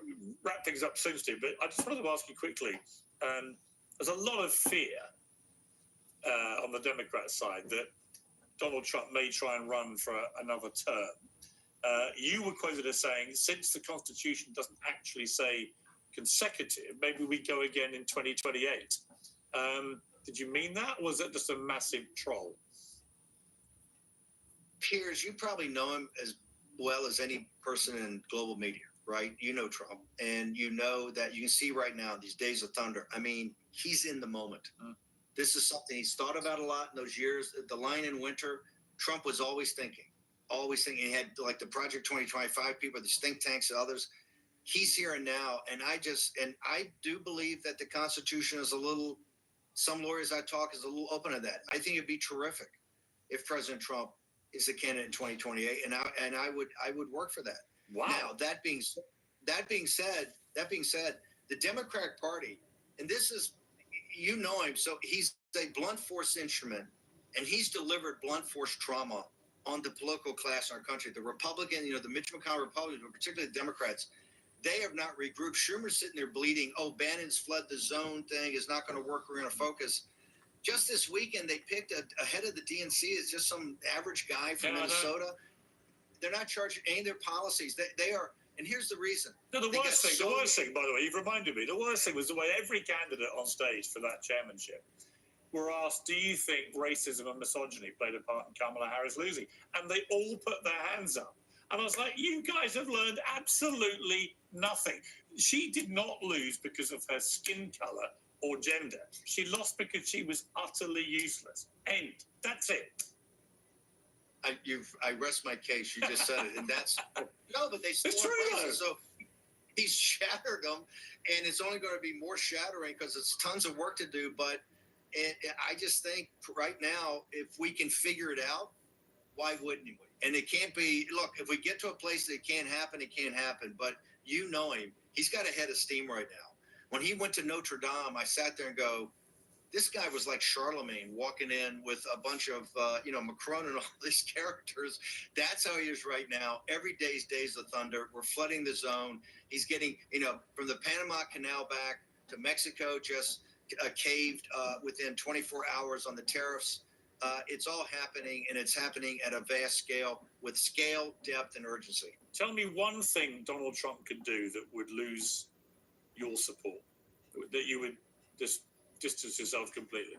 Speaker 2: wrap things up soon, Steve, but I just wanted to ask you quickly. There's a lot of fear on the Democrat side that Donald Trump may try and run for another term. You were quoted as saying, since the Constitution doesn't actually say consecutive, maybe we go again in 2028. Did you mean that, or was that just a massive troll?
Speaker 1: Piers, you probably know him as well as any person in global media, right? You know Trump, and you know that you can see right now, these days of thunder. I mean, he's in the moment. This is something he's thought about a lot in those years. The line in winter, Trump was always thinking. He had like the Project 2025 people, these think tanks and others. He's here and now. And I do believe that the Constitution is some lawyers I talk is a little open to that. I think it'd be terrific if President Trump is a candidate in 2028. And I would work for that.
Speaker 2: Wow.
Speaker 1: Now, that being said, the Democratic Party, and this is, you know him, so he's a blunt force instrument, and he's delivered blunt force trauma on the political class in our country. The Republican, the Mitch McConnell Republicans, but particularly the Democrats, they have not regrouped. Schumer's sitting there bleeding. Oh, Bannon's flood the zone thing is not going to work. We're going to focus. Just this weekend, they picked a head of the DNC as just some average guy from Minnesota. They're not charging any of their policies. They are. And here's the reason.
Speaker 2: No, the worst thing, by the way, you've reminded me, the worst thing was the way every candidate on stage for that chairmanship were asked, do you think racism and misogyny played a part in Kamala Harris losing? And they all put their hands up. And I was like, you guys have learned absolutely nothing. She did not lose because of her skin color or gender. She lost because she was utterly useless. End. That's it.
Speaker 1: I rest my case. You just said it, and that's no, but they still
Speaker 2: true.
Speaker 1: So he's shattered them, and it's only going to be more shattering because it's tons of work to do. But I just think right now, if we can figure it out, why wouldn't we? And it can't be. Look, if we get to a place that it can't happen, it can't happen. But you know him; he's got a head of steam right now. When he went to Notre Dame, I sat there and go, this guy was like Charlemagne walking in with a bunch of, Macron and all these characters. That's how he is right now. Every day's Days of Thunder. We're flooding the zone. He's getting, from the Panama Canal back to Mexico, just caved within 24 hours on the tariffs. It's all happening, and it's happening at a vast scale with scale, depth, and urgency.
Speaker 2: Tell me one thing Donald Trump could do that would lose your support, that you would just distance yourself completely.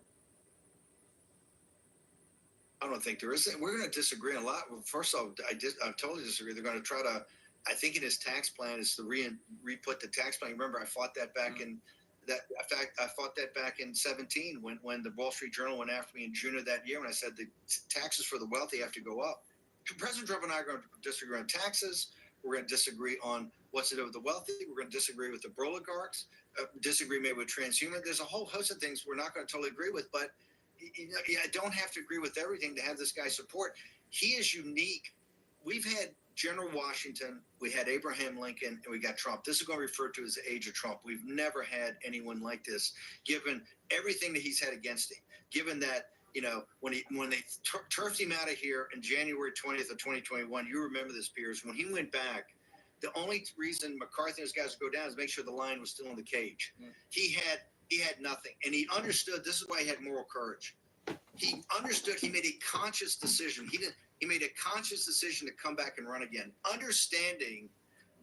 Speaker 1: I don't think there is. We're going to disagree a lot. Well, first off, I totally disagree. They're going to try to, I think in his tax plan is to re-put the tax plan. Remember, I fought that back in that. In fact, I fought that back in 2017 when the Wall Street Journal went after me in June of that year, when I said the taxes for the wealthy have to go up. President Trump and I are going to disagree on taxes. We're going to disagree on what's to do with the wealthy. We're going to disagree with the oligarchs. Disagree maybe with transhuman. There's a whole host of things we're not going to totally agree with, but I don't have to agree with everything to have this guy support. He is unique. We've had General Washington, we had Abraham Lincoln, and we got Trump. This is going to refer to as the age of Trump. We've never had anyone like this, given everything that he's had against him. Given that, when they turfed him out of here in January 20th of 2021, you remember this, Piers, when he went back, the only reason McCarthy and his guys would go down is make sure the lion was still in the cage. He had nothing, and he understood. This is why he had moral courage. He understood. He made a conscious decision. He made a conscious decision to come back and run again, understanding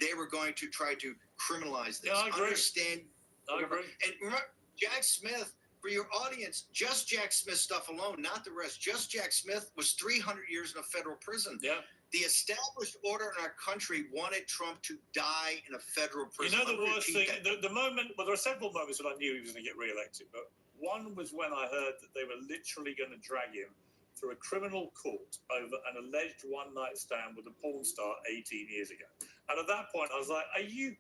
Speaker 1: they were going to try to criminalize this.
Speaker 2: Yeah, I agree.
Speaker 1: I agree. And remember, Jack Smith, for your audience, just Jack Smith stuff alone, not the rest. Just Jack Smith was 300 years in a federal prison.
Speaker 2: Yeah.
Speaker 1: The established order in our country wanted Trump to die in a federal prison.
Speaker 2: You know the worst thing? The moment, well, there are several moments that I knew he was going to get re-elected, but one was when I heard that they were literally going to drag him through a criminal court over an alleged one-night stand with a porn star 18 years ago. And at that point, I was like, are you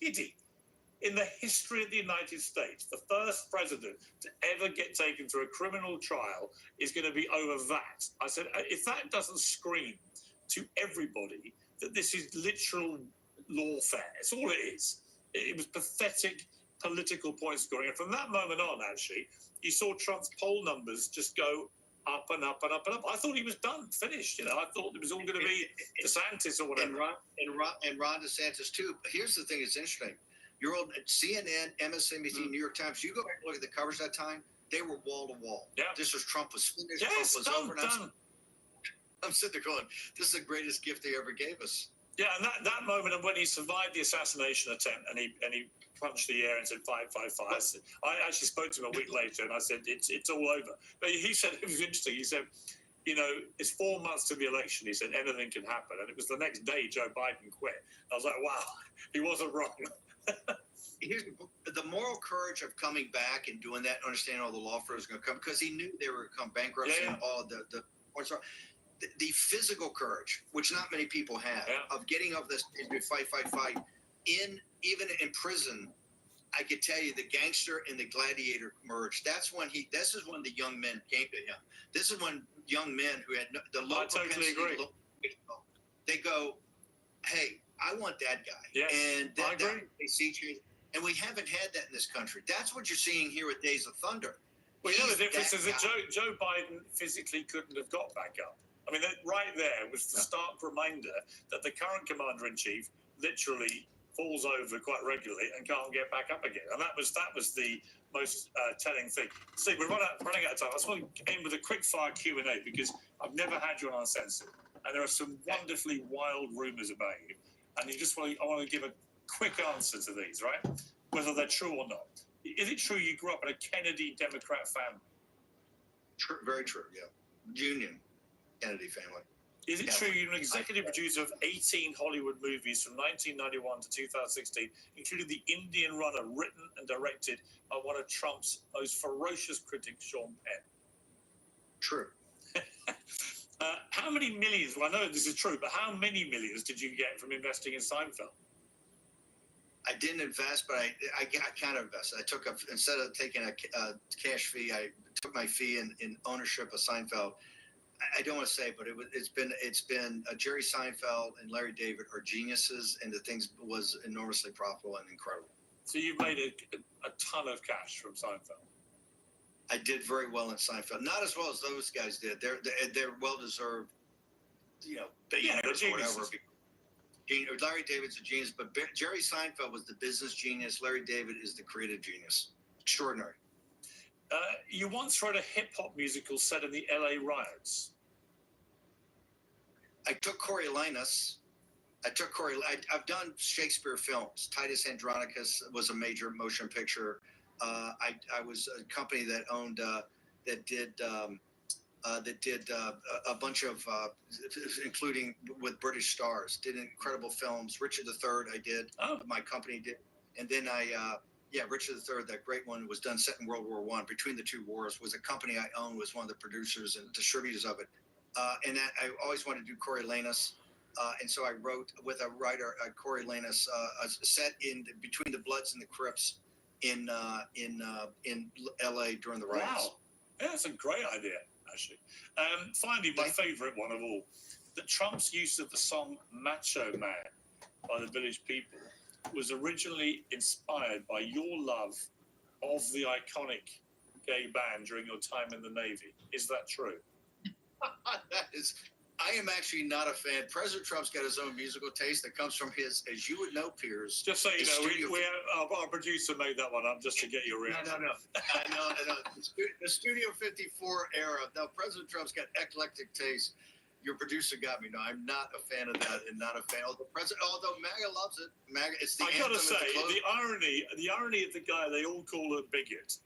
Speaker 2: kidding? In the history of the United States, the first president to ever get taken through a criminal trial is going to be over that. I said, if that doesn't scream to everybody that this is literal lawfare, it's all it is. It was pathetic political point scoring. And from that moment on, actually, you saw Trump's poll numbers just go up and up and up and up. I thought he was done, finished. I thought it was all going to be DeSantis or whatever.
Speaker 1: And Ron DeSantis, too. But here's the thing that's interesting. Your old CNN, MSNBC, New York Times, you go back and look at the coverage that time, they were wall to wall.
Speaker 2: Yeah.
Speaker 1: This was Trump was finished.
Speaker 2: Yes,
Speaker 1: Trump was over.
Speaker 2: done.
Speaker 1: I'm sitting there going, this is the greatest gift they ever gave us.
Speaker 2: Yeah, and that moment of when he survived the assassination attempt and he punched the air and said 555. I actually spoke to him a week later and I said it's all over. But he said it was interesting. He said, it's 4 months to the election. He said anything can happen, and it was the next day Joe Biden quit. I was like, wow, he wasn't wrong.
Speaker 1: Here's the moral courage of coming back and doing that, understanding all the law firms are going to come, because he knew they were going to come, bankruptcy and all the physical courage, which not many people have, of getting up this and fight. Even in prison, I could tell you the gangster and the gladiator merged. This is when the young men came to him. This is when young men who had the low propensity, they go, hey, I want that guy.
Speaker 2: Yes,
Speaker 1: and I agree. They see change. And we haven't had that in this country. That's what you're seeing here with Days of Thunder.
Speaker 2: Well, the difference is that Joe Biden physically couldn't have got back up. I mean, that right there was the stark reminder that the current commander-in-chief literally falls over quite regularly and can't get back up again. And that was the most telling thing. See, we're running out of time. I just want to end with a quick-fire Q&A because I've never had you on Uncensored. And there are some wonderfully wild rumours about you. And I want to give a quick answer to these, right? Whether they're true or not. Is it true you grew up in a Kennedy Democrat family?
Speaker 1: True, very true, yeah. Union Kennedy family.
Speaker 2: Is it true you're an executive producer of 18 Hollywood movies from 1991 to 2016, including The Indian Runner, written and directed by one of Trump's most ferocious critics, Sean Penn?
Speaker 1: True.
Speaker 2: How many millions, well, I know this is true, but how many millions did you get from investing in Seinfeld?
Speaker 1: I didn't invest, but I kind of invested. I took instead of taking a cash fee, I took my fee in ownership of Seinfeld. I don't want to say, but it's been Jerry Seinfeld and Larry David are geniuses, and the things was enormously profitable and incredible.
Speaker 2: So you've made a ton of cash from Seinfeld.
Speaker 1: I did very well in Seinfeld, not as well as those guys did. They're well deserved, billionaires or whatever. Larry David's a genius, but Jerry Seinfeld was the business genius. Larry David is the creative genius. Extraordinary.
Speaker 2: You once wrote a hip-hop musical set in the LA riots.
Speaker 1: I took Coriolanus. I've done Shakespeare films. Titus Andronicus was a major motion picture. I was a company that owned that did a bunch of, including with British stars, did incredible films. Richard III, I did. Oh. My company did, and then Richard III, that great one, was done set in World War I. Between the two wars, was a company I owned, was one of the producers and distributors of it. And that I always wanted to do Coriolanus. And so I wrote with a writer, Coriolanus, set in between the Bloods and the Crips in LA during the riots.
Speaker 2: Wow. Yeah, that's a great idea, actually. Finally, my favourite one of all, that Trump's use of the song Macho Man by the Village People was originally inspired by your love of the iconic gay band during your time in the Navy. Is that true?
Speaker 1: That is, I am actually not a fan. President Trump's got his own musical taste that comes from his, as you would know, Piers.
Speaker 2: Just so you
Speaker 1: the
Speaker 2: know,
Speaker 1: studio-
Speaker 2: our producer made that one up just to get your reaction.
Speaker 1: No. I know. The Studio 54 era. Now, President Trump's got eclectic taste. Your producer got me. No, I'm not a fan of that, and not a fan. Although MAGA loves it. MAGA, it's the
Speaker 2: I
Speaker 1: anthem.
Speaker 2: gotta say,
Speaker 1: at the close.
Speaker 2: the irony of the guy they all call a bigot,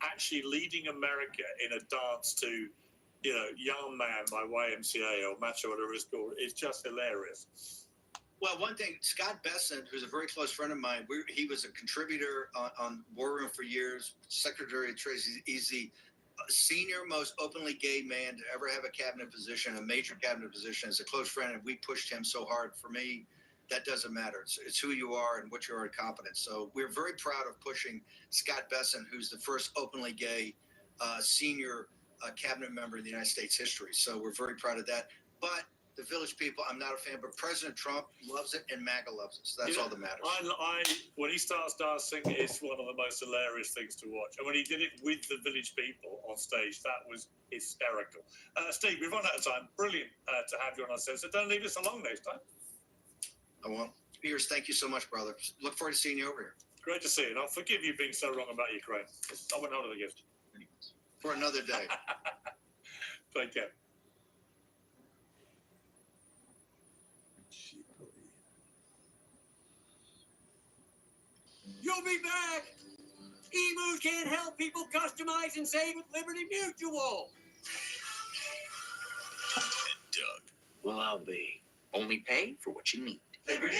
Speaker 2: actually leading America in a dance to, Young Man by YMCA or Macho, whatever it's called, is just hilarious.
Speaker 1: Well, one thing, Scott Bessent, who's a very close friend of mine, he was a contributor on War Room for years, Secretary of Treasury. He's the senior, most openly gay man to ever have a cabinet position, a major cabinet position, as a close friend, and we pushed him so hard. For me, that doesn't matter. It's who you are and what you are in competence. So we're very proud of pushing Scott Bessent, who's the first openly gay senior cabinet member in the United States history. So we're very proud of that. But the Village People, I'm not a fan, but President Trump loves it and MAGA loves it. So that's all that matters.
Speaker 2: When he starts dancing, it's one of the most hilarious things to watch. And when he did it with the Village People on stage, that was hysterical. Steve, we've run out of time. Brilliant to have you on our show. So don't leave us alone next time.
Speaker 1: I won't. Piers, thank you so much, brother. Look forward to seeing you over here.
Speaker 2: Great to see you. And I'll forgive you being so wrong about Ukraine. I went hold of the gift.
Speaker 1: For another day.
Speaker 2: Take care.
Speaker 3: You'll be back. Emu can't help people customize and save with Liberty Mutual.
Speaker 4: Doug.
Speaker 5: Well, I'll be. Only pay for what you need.
Speaker 3: Liberty.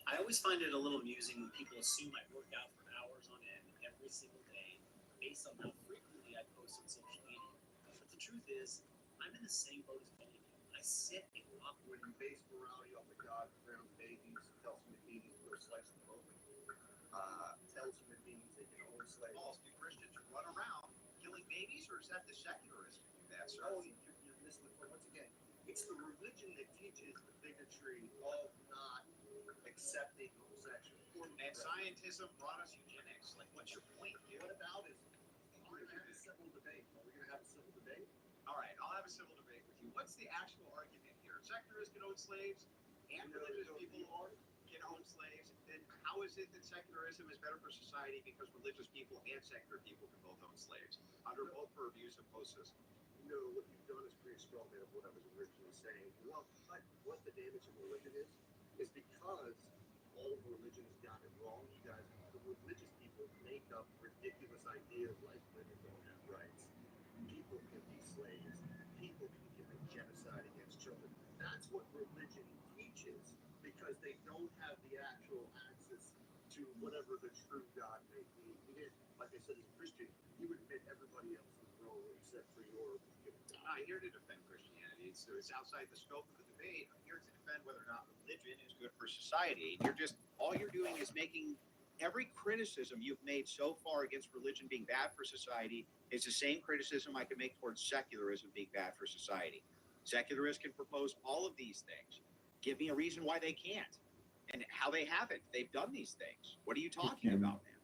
Speaker 6: I always find it a little amusing when people assume I work out for hours on end every single day based on how frequently I post on social media. But the truth is, I'm in the same boat as many of you. I sit and rock
Speaker 7: When you base morality off of God, ground babies, tell human beings to go slice them open, tells human beings they can own slaves.
Speaker 8: Laws do Christians run around killing babies, or is that the secularists who do that, sir?
Speaker 7: Oh, you're missing the point. Once again, it's the religion that teaches the bigotry of not accepting homosexuals.
Speaker 8: And scientism brought us eugenics. Like, what's your point, dude?
Speaker 7: What about is we're going to have a civil debate. Are we going to have a civil debate?
Speaker 8: All right, I'll have a civil debate with you. What's the actual argument here? Secularists can own slaves, and religious people can own slaves. Then how is it that secularism is better for society because religious people and secular people can both own slaves under both purviews of post system?
Speaker 7: No, what you've done is pretty strong man of what I was originally saying. Well, what the damage of religion is because all of religion has gotten it wrong. You guys, the religious people make up ridiculous ideas like women don't have rights, people can be slaves, people can commit genocide against children. That's what religion teaches because they don't have the actual access to whatever the true God may be. Like I said, as a Christian, you admit everybody else is wrong except for your given God.
Speaker 8: I'm not here to defend Christianity. So it's outside the scope of the debate. I'm here to defend whether or not religion is good for society. All you're doing is making every criticism you've made so far against religion being bad for society is the same criticism I could make towards secularism being bad for society. Secularists can propose all of these things. Give me a reason why they can't and how they haven't. They've done these things. What are you talking about, man?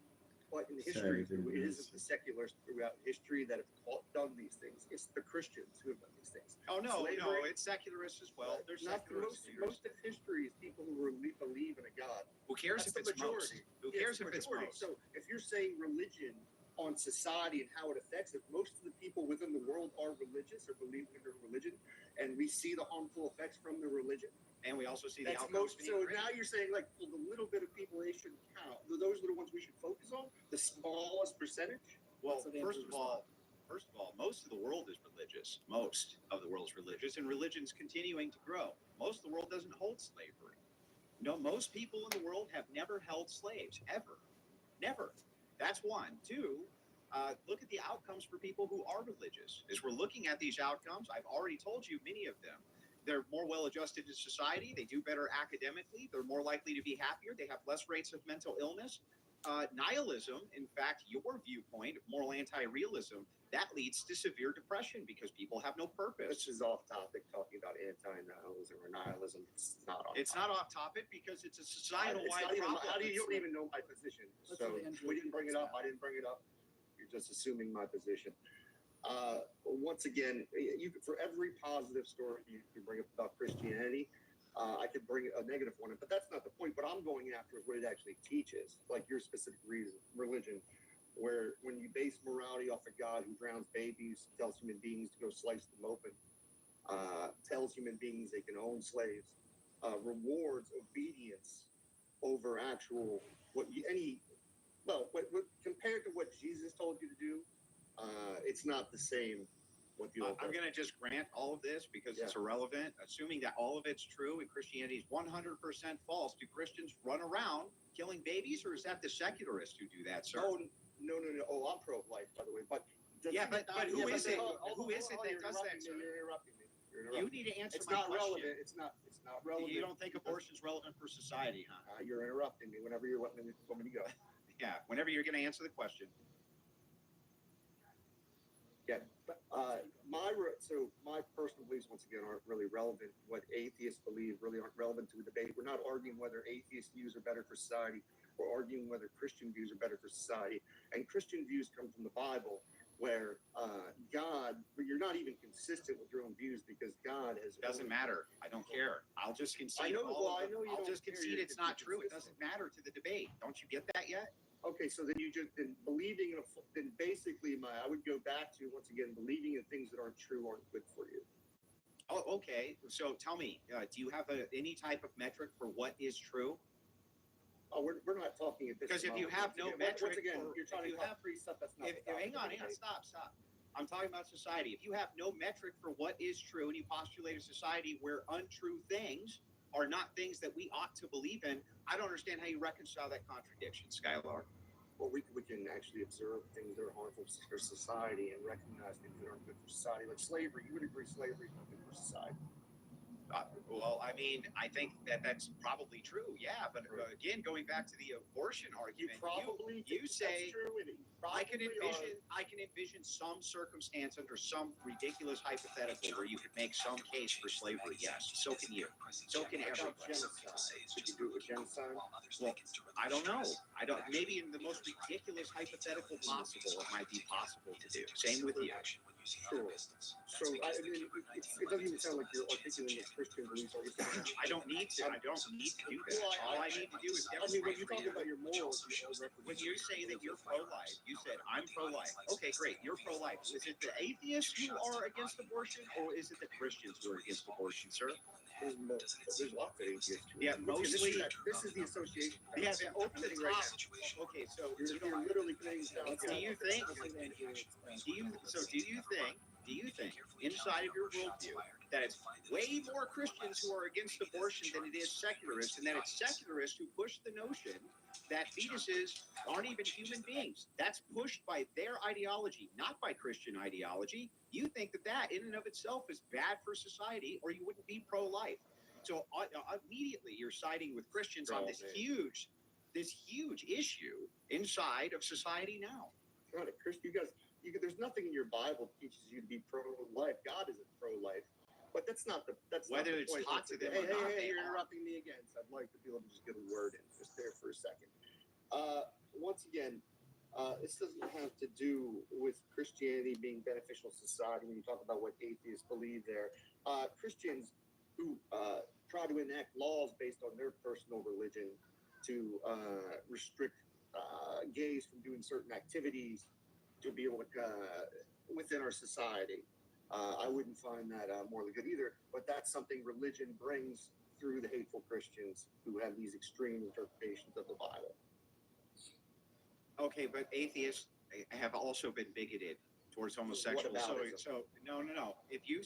Speaker 7: But in history, it isn't the seculars throughout history that have done these things. It's the Christians who have done these things.
Speaker 8: Oh, no,
Speaker 7: Slavery-
Speaker 8: it's secularists as well. There's
Speaker 7: Not
Speaker 8: secularists.
Speaker 7: most of history is people who believe in a God.
Speaker 8: Who cares
Speaker 7: That's
Speaker 8: if
Speaker 7: the
Speaker 8: it's most?
Speaker 7: majority.
Speaker 8: Who
Speaker 7: Yeah,
Speaker 8: cares
Speaker 7: the
Speaker 8: if it's
Speaker 7: majority.
Speaker 8: most?
Speaker 7: So if you're saying religion on society and how it affects it, most of the people within the world are religious or believe in their religion, and we see the harmful effects from the religion.
Speaker 8: And we also see the
Speaker 7: That's
Speaker 8: outcomes
Speaker 7: most.
Speaker 8: being
Speaker 7: So
Speaker 8: great.
Speaker 7: now you're saying like, well, the little bit of people they shouldn't count. Those are the ones we should focus on. The smallest percentage.
Speaker 8: Well,
Speaker 7: That's an
Speaker 8: first
Speaker 7: answer
Speaker 8: of all, most of the world is religious. Most of the world is religious, and religion's continuing to grow. Most of the world doesn't hold slavery. No, most people in the world have never held slaves, ever. Never. That's one. Two, look at the outcomes for people who are religious. As we're looking at these outcomes, I've already told you many of them. They're more well-adjusted to society. They do better academically. They're more likely to be happier. They have less rates of mental illness. Nihilism, in fact, your viewpoint, moral anti-realism, that leads to severe depression because people have no purpose.
Speaker 7: This is off topic, talking about anti-nihilism or nihilism. It's not off.
Speaker 8: It's not off topic because it's a societal-wide
Speaker 7: It's not even,
Speaker 8: problem.
Speaker 7: how do you, don't even know my position?
Speaker 3: Let's
Speaker 7: So
Speaker 3: let Andrew
Speaker 7: we didn't bring it up.
Speaker 3: answer
Speaker 7: I didn't bring it up. You're just assuming my position. Once again, for every positive story you can bring up about Christianity, I could bring a negative one, but that's not the point. What I'm going after is what it actually teaches, like your specific religion, where when you base morality off a God who drowns babies, tells human beings to go slice them open, tells human beings they can own slaves, rewards obedience over actual what compared to what Jesus told you to do, it's not the same. What the Old
Speaker 8: I'm
Speaker 7: Testament.
Speaker 8: going to just grant all of this because it's
Speaker 7: Yeah.
Speaker 8: irrelevant, assuming that all of it's true and Christianity is 100% false. Do Christians run around killing babies, or is that the secularists who do that, sir?
Speaker 7: Oh no! Oh, I'm pro-life, by the way. But
Speaker 8: Yeah, but who is it? Who is it that
Speaker 7: you're
Speaker 8: does that,
Speaker 7: interrupting me,
Speaker 8: sir?
Speaker 7: You're interrupting me. You're
Speaker 8: You
Speaker 7: interrupting me.
Speaker 8: need to answer
Speaker 7: It's
Speaker 8: my
Speaker 7: not
Speaker 8: question.
Speaker 7: relevant. It's not relevant.
Speaker 8: You don't think abortion's relevant for society, huh?
Speaker 7: You're interrupting me whenever you're letting me to go.
Speaker 8: Yeah, whenever you're going to answer the question.
Speaker 7: Yeah, but my personal beliefs once again aren't really relevant. What atheists believe really aren't relevant to the debate. We're not arguing whether atheist views are better for society. We're arguing whether Christian views are better for society. And Christian views come from the Bible, where God, you're not even consistent with your own views because God has.
Speaker 8: Doesn't matter. I don't care. I'll just concede.
Speaker 7: I know.
Speaker 8: all
Speaker 7: Well,
Speaker 8: of
Speaker 7: I
Speaker 8: them.
Speaker 7: know you
Speaker 8: I'll
Speaker 7: don't
Speaker 8: just
Speaker 7: care.
Speaker 8: concede
Speaker 7: You're
Speaker 8: it's not true. It
Speaker 7: consistent.
Speaker 8: doesn't matter to the debate. Don't you get that yet?
Speaker 7: Okay, so then then believing then basically I would go back to once again believing in things that aren't true aren't good for you.
Speaker 8: Oh, okay. So tell me, do you have any type of metric for what is true?
Speaker 7: Oh, we're not talking at this.
Speaker 8: Because if you
Speaker 7: moment.
Speaker 8: have
Speaker 7: Once
Speaker 8: no
Speaker 7: again,
Speaker 8: metric
Speaker 7: once again,
Speaker 8: for-
Speaker 7: you're trying
Speaker 8: if
Speaker 7: to
Speaker 8: you
Speaker 7: talk
Speaker 8: have-
Speaker 7: free stuff. That's not.
Speaker 8: Hang on, stop. I'm talking about society. If you have no metric for what is true and you postulate a society where untrue things are not things that we ought to believe in, I don't understand how you reconcile that contradiction, Skylar.
Speaker 7: Well, we can actually observe things that are harmful for society and recognize things that aren't good for society, like slavery. You would agree slavery is not good for society.
Speaker 8: Well, I mean, I think that's probably true, yeah. But again, going back to the abortion
Speaker 7: You
Speaker 8: argument,
Speaker 7: probably
Speaker 8: you
Speaker 7: think
Speaker 8: say
Speaker 7: that's true, and you
Speaker 8: I can
Speaker 7: probably
Speaker 8: envision some circumstance under some ridiculous hypothetical where you could make some case for slavery. Yes, so can you. So can
Speaker 7: are
Speaker 8: everyone.
Speaker 7: about genocide. Could you do it with genocide?
Speaker 8: Well, I don't know. I don't. Maybe in the most ridiculous hypothetical possible, it might be possible to do. Same with you.
Speaker 7: Sure. So I mean, it doesn't even sound like you're articulating a Christian beliefs.
Speaker 8: I don't need to. I don't need to do that. All I need to do is
Speaker 7: I mean, when
Speaker 8: demonstrate
Speaker 7: you
Speaker 8: for
Speaker 7: talk
Speaker 8: you.
Speaker 7: about your morals,
Speaker 8: When you say that you're pro-life, you said I'm pro-life. Okay, great. You're pro-life. Is it the atheists who are against abortion, or is it the Christians who are against abortion, sir?
Speaker 7: there's lots of atheists.
Speaker 8: Yeah, mostly.
Speaker 7: This is the association.
Speaker 8: Yeah, the open the top. Okay, so
Speaker 7: You're literally putting down.
Speaker 8: do you think? Do you think inside of your worldview that it's way more Christians who are against abortion than it is secularists, and that it's secularists who push the notion that fetuses aren't even human beings? That's pushed by their ideology, not by Christian ideology. You think that in and of itself is bad for society, or you wouldn't be pro-life. So immediately you're siding with Christians on this
Speaker 7: Pro-life.
Speaker 8: huge
Speaker 4: this huge issue inside of society now.
Speaker 7: Not a Christian. There's nothing in your Bible that teaches you to be pro-life. God isn't pro-life, but that's not the
Speaker 4: Whether
Speaker 7: not the
Speaker 4: it's
Speaker 7: point.
Speaker 4: taught to them
Speaker 7: Hey,
Speaker 4: or not,
Speaker 7: hey,
Speaker 4: they
Speaker 7: you're
Speaker 4: are.
Speaker 7: interrupting me again. So I'd like to be able to just get a word in just there for a second. Once again, this doesn't have to do with Christianity being beneficial to society. When you talk about what atheists believe, there, Christians who try to enact laws based on their personal religion to restrict gays from doing certain activities to be able to within our society. I wouldn't find that morally good either, but that's something religion brings through the hateful Christians who have these extreme interpretations of the Bible.
Speaker 4: Okay, but atheists have also been bigoted towards homosexuals.
Speaker 7: What about
Speaker 4: So no. If you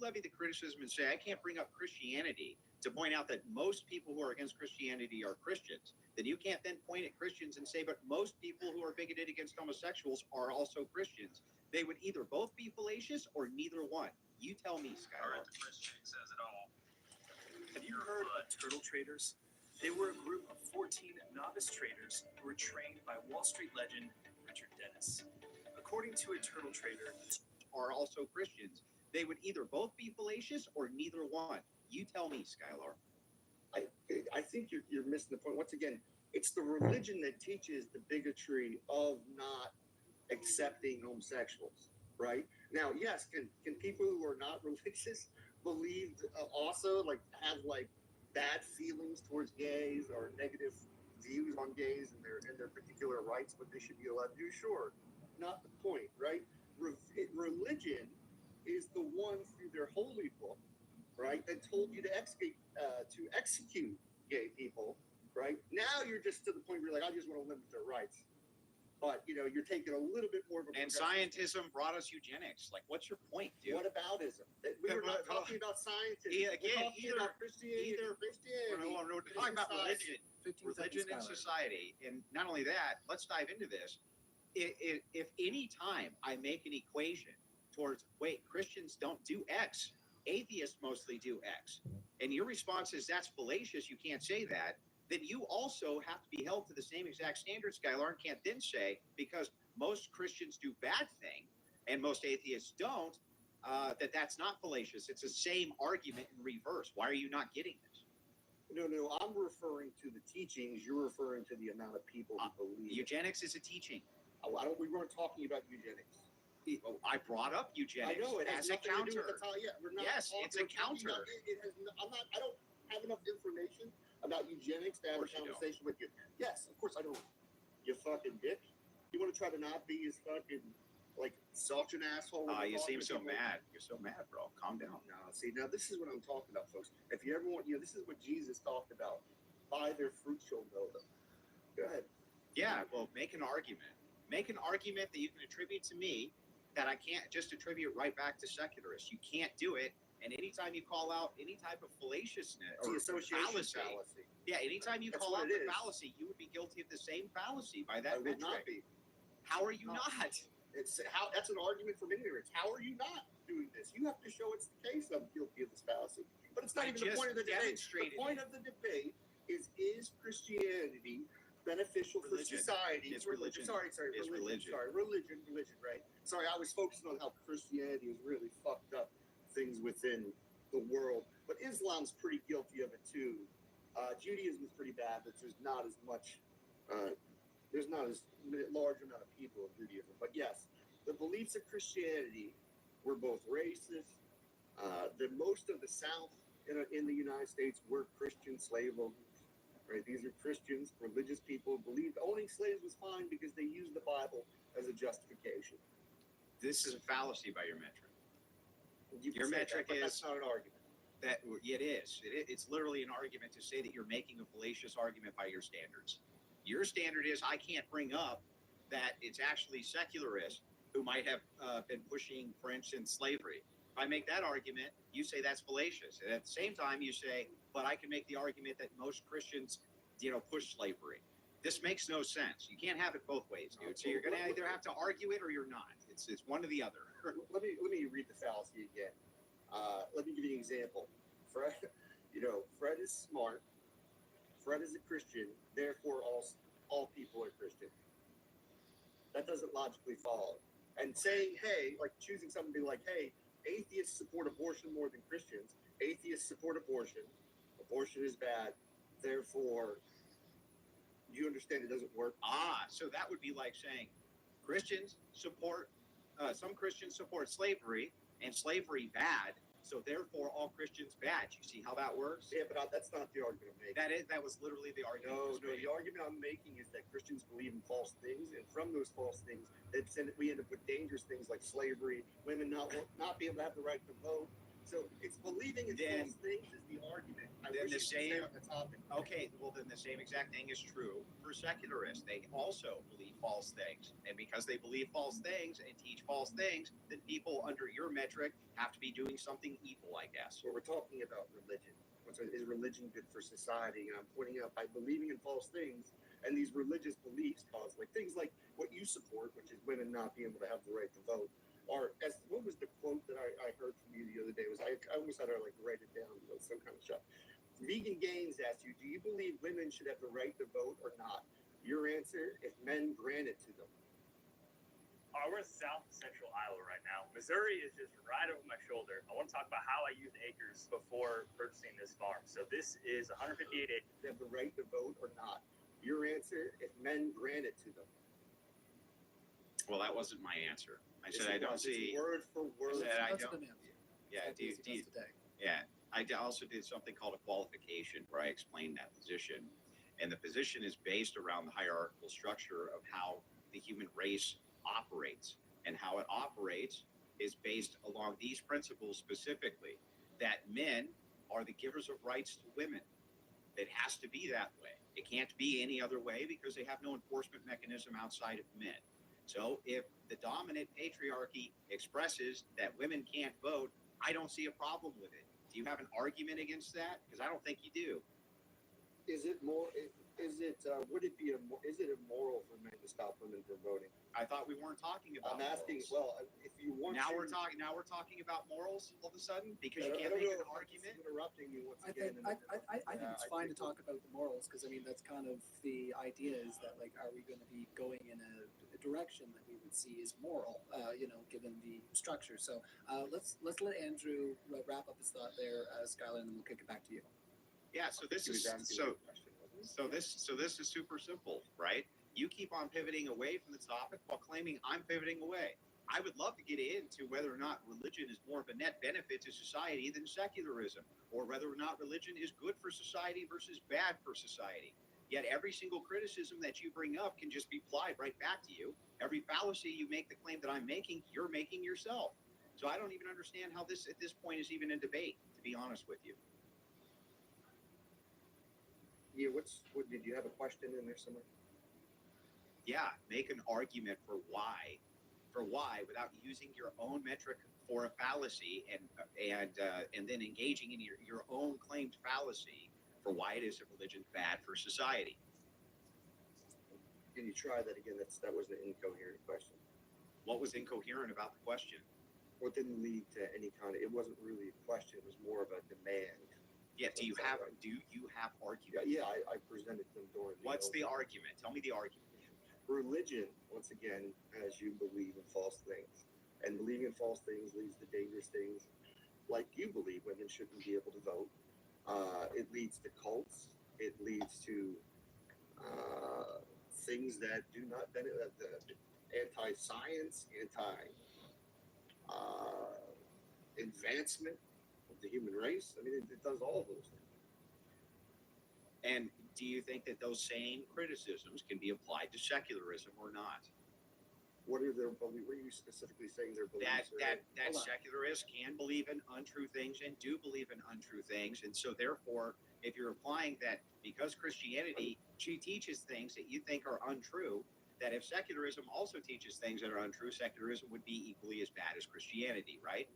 Speaker 4: levy the criticism and say I can't bring up Christianity to point out that most people who are against Christianity are Christians, then you can't then point at Christians and say, but most people who are bigoted against homosexuals are also Christians. They would either both be fallacious or neither one. You tell me, Skylar.
Speaker 9: The Christian says it all. Have you heard of turtle traders? They were a group of 14 novice traders who were trained by Wall Street legend Richard Dennis. According to a turtle trader,
Speaker 4: are also Christians. They would either both be fallacious or neither one. You tell me, Skylar.
Speaker 7: I think you're missing the point. Once again, it's the religion that teaches the bigotry of not accepting homosexuals, right? Now, yes, can people who are not religious believe also like have like bad feelings towards gays or negative views on gays and their particular rights, what they should be allowed to do? Sure, not the point, right? Religion is the one through their holy book, right, that told you to execute gay people, right? Now you're just to the point where you're like, I just want to limit their rights. But, you're taking a little bit more of a...
Speaker 4: And scientism brought us eugenics. Like, what's your point, dude?
Speaker 7: What aboutism? We were not talking about scientism.
Speaker 4: Yeah, again,
Speaker 7: we're talking about Christianity.
Speaker 4: We're talking about religion and society. And not only that, let's dive into this. If any time I make an equation towards, wait, Christians don't do X, atheists mostly do X, and your response is that's fallacious, you can't say that, then you also have to be held to the same exact standards, Skylar, and can't then say, because most Christians do bad thing and most atheists don't, that's not fallacious. It's the same argument in reverse. Why are you not getting this?
Speaker 7: No, I'm referring to the teachings. You're referring to the amount of people who believe.
Speaker 4: Eugenics is a teaching.
Speaker 7: We weren't talking about eugenics.
Speaker 4: I brought up eugenics.
Speaker 7: I know it has
Speaker 4: as a
Speaker 7: nothing to do
Speaker 4: counter.
Speaker 7: with the we're not
Speaker 4: Yes,
Speaker 7: talking,
Speaker 4: it's a
Speaker 7: we're talking
Speaker 4: counter.
Speaker 7: about- it has, I don't have enough information about eugenics to have a conversation with you. Yes, of course I don't. You fucking dick. You want to try to not be as fucking like such an asshole. when
Speaker 4: You
Speaker 7: you're
Speaker 4: seem
Speaker 7: talking
Speaker 4: so
Speaker 7: to people?
Speaker 4: mad. You're so mad, bro. Calm down.
Speaker 7: No, see, now this is what I'm talking about, folks. If you ever want, this is what Jesus talked about. By their fruits you'll know them. Go ahead.
Speaker 4: Yeah, well, make an argument. Make an argument that you can attribute to me that I can't just attribute right back to secularists. You can't do it. And anytime you call out any type of fallaciousness
Speaker 7: It's the
Speaker 4: or
Speaker 7: association
Speaker 4: fallacy, yeah, anytime you
Speaker 7: That's
Speaker 4: call
Speaker 7: what
Speaker 4: out
Speaker 7: it
Speaker 4: the
Speaker 7: is.
Speaker 4: fallacy, you would be guilty of the same fallacy by
Speaker 7: I
Speaker 4: that
Speaker 7: would
Speaker 4: metric.
Speaker 7: not be.
Speaker 4: How are you
Speaker 7: No.
Speaker 4: not?
Speaker 7: It's how that's an argument from ignorance. How are you not doing this? You have to show it's the case. I'm guilty of this fallacy. But it's not
Speaker 4: I
Speaker 7: even the
Speaker 4: just
Speaker 7: point of the debate. The
Speaker 4: demonstrated
Speaker 7: point of the debate is Christianity beneficial
Speaker 4: Religion.
Speaker 7: for society?
Speaker 4: It's religion.
Speaker 7: Sorry,
Speaker 4: It's
Speaker 7: religion.
Speaker 4: religion.
Speaker 7: Sorry, religion, right? Sorry, I was focusing on how Christianity has really fucked up things within the world. But Islam's pretty guilty of it too. Judaism is pretty bad, but there's not as much. There's not as large amount of people in Judaism. But yes, the beliefs of Christianity were both racist. Most of the South in the United States were Christian slave owners. Right? These are Christians, religious people, believed owning slaves was fine because they used the Bible as a justification.
Speaker 4: This is a fallacy by your metric.
Speaker 7: You can
Speaker 4: Your
Speaker 7: say
Speaker 4: metric
Speaker 7: that, but
Speaker 4: is-
Speaker 7: that's not an argument.
Speaker 4: That it is. It's literally an argument to say that you're making a fallacious argument by your standards. Your standard is I can't bring up that it's actually secularists who might have been pushing, for instance, slavery. If I make that argument, you say that's fallacious. And at the same time, you say, but I can make the argument that most Christians, push slavery. This makes no sense. You can't have it both ways, dude. So you're going to either have to argue it or you're not. It's one or the other.
Speaker 7: Let me read the fallacy again. Let me give you an example. Fred is smart. Fred is a Christian, therefore all people are Christian. That doesn't logically follow. And saying, hey, like choosing something to be like, hey, atheists support abortion more than Christians. Atheists support abortion. Abortion is bad. Therefore, you understand it doesn't work.
Speaker 4: So that would be like saying Christians support, some Christians support slavery and slavery bad. So therefore, all Christians bad. You see how that works?
Speaker 7: Yeah, but that's not the argument I'm making.
Speaker 4: That was literally the argument.
Speaker 7: No,
Speaker 4: I was making.
Speaker 7: the argument I'm making is that Christians believe in false things, and from those false things, we end up with dangerous things like slavery, women not being able to have the right to vote. So it's believing in false things is the argument.
Speaker 4: Then the same.
Speaker 7: On the topic.
Speaker 4: Okay, well then the same exact thing is true for secularists. They also believe false things, and because they believe false things and teach false things, then people under your metric have to be doing something evil, I guess.
Speaker 7: So we're talking about religion. Is religion good for society? And I'm pointing out by believing in false things and these religious beliefs cause like things like what you support, which is women not being able to have the right to vote. Or as what was the quote that I heard from you the other day? Was I almost had to like write it down, but some kind of stuff. Vegan Gaines asked you, do you believe women should have the right to vote or not? Your answer, if men grant it to them.
Speaker 10: We're in South Central Iowa right now. Missouri is just right over my shoulder. I want to talk about how I used acres before purchasing this farm. So this is 158 acres.
Speaker 7: They have the right to vote or not? Your answer, if men grant it to them.
Speaker 4: Well, that wasn't my answer. I said I don't see.
Speaker 7: Word for word.
Speaker 4: I
Speaker 11: That's a
Speaker 4: don't.
Speaker 11: good answer.
Speaker 4: Yeah.
Speaker 11: That's easy for us today.
Speaker 4: Yeah, I also did something called a qualification where I explained that position. And the position is based around the hierarchical structure of how the human race operates. And how it operates is based along these principles specifically, that men are the givers of rights to women. It has to be that way. It can't be any other way because they have no enforcement mechanism outside of men. So if the dominant patriarchy expresses that women can't vote, I don't see a problem with it. Do you have an argument against that? Because I don't think you do.
Speaker 7: Is it more? Would it be is it immoral for men to stop women from voting?
Speaker 4: I thought we weren't talking about.
Speaker 7: I'm asking.
Speaker 4: Morals.
Speaker 7: Well, if you want.
Speaker 4: Now we're talking about morals all of a sudden because you
Speaker 7: I
Speaker 4: can't
Speaker 7: don't
Speaker 4: make
Speaker 7: know
Speaker 4: an
Speaker 7: if I'm
Speaker 4: argument.
Speaker 7: interrupting you once
Speaker 11: I
Speaker 7: again.
Speaker 11: think it's fine to talk about the morals because I mean that's kind of the idea is that like are we going to be going in a direction that we would see is moral, given the structure. So let's let Andrew wrap up his thought there, Skylar, and then we'll kick it back to you.
Speaker 4: Yeah. So this is this is super simple, right? You keep on pivoting away from the topic while claiming I'm pivoting away. I would love to get into whether or not religion is more of a net benefit to society than secularism, or whether or not religion is good for society versus bad for society. Yet every single criticism that you bring up can just be applied right back to you. Every fallacy you make the claim that I'm making, you're making yourself. So I don't even understand how this at this point is even a debate, to be honest with you.
Speaker 7: Yeah. What did you have a question in there somewhere?
Speaker 4: Yeah, make an argument for why without using your own metric for a fallacy and then engaging in your own claimed fallacy for why it is that religion's bad for society.
Speaker 7: Can you try that again? That was an incoherent question.
Speaker 4: What was incoherent about the question?
Speaker 7: What didn't lead to any kind of? It wasn't really a question. It was more of a demand.
Speaker 4: Yeah. Do you have argument?
Speaker 7: Yeah. I presented them during.
Speaker 4: What's the argument? Tell me the argument.
Speaker 7: Religion, once again, as you believe in false things, and believing in false things leads to dangerous things, like you believe women shouldn't be able to vote. It leads to cults. It leads to things that do not benefit the anti-science, anti-advancement of the human race. I mean, it does all those things.
Speaker 4: And do you think that those same criticisms can be applied to secularism or not?
Speaker 7: What are their beliefs? What are you specifically saying their beliefs
Speaker 4: That secularists can believe in untrue things and do believe in untrue things. And so therefore, if you're applying that because Christianity teaches things that you think are untrue, that if secularism also teaches things that are untrue, secularism would be equally as bad as Christianity, right?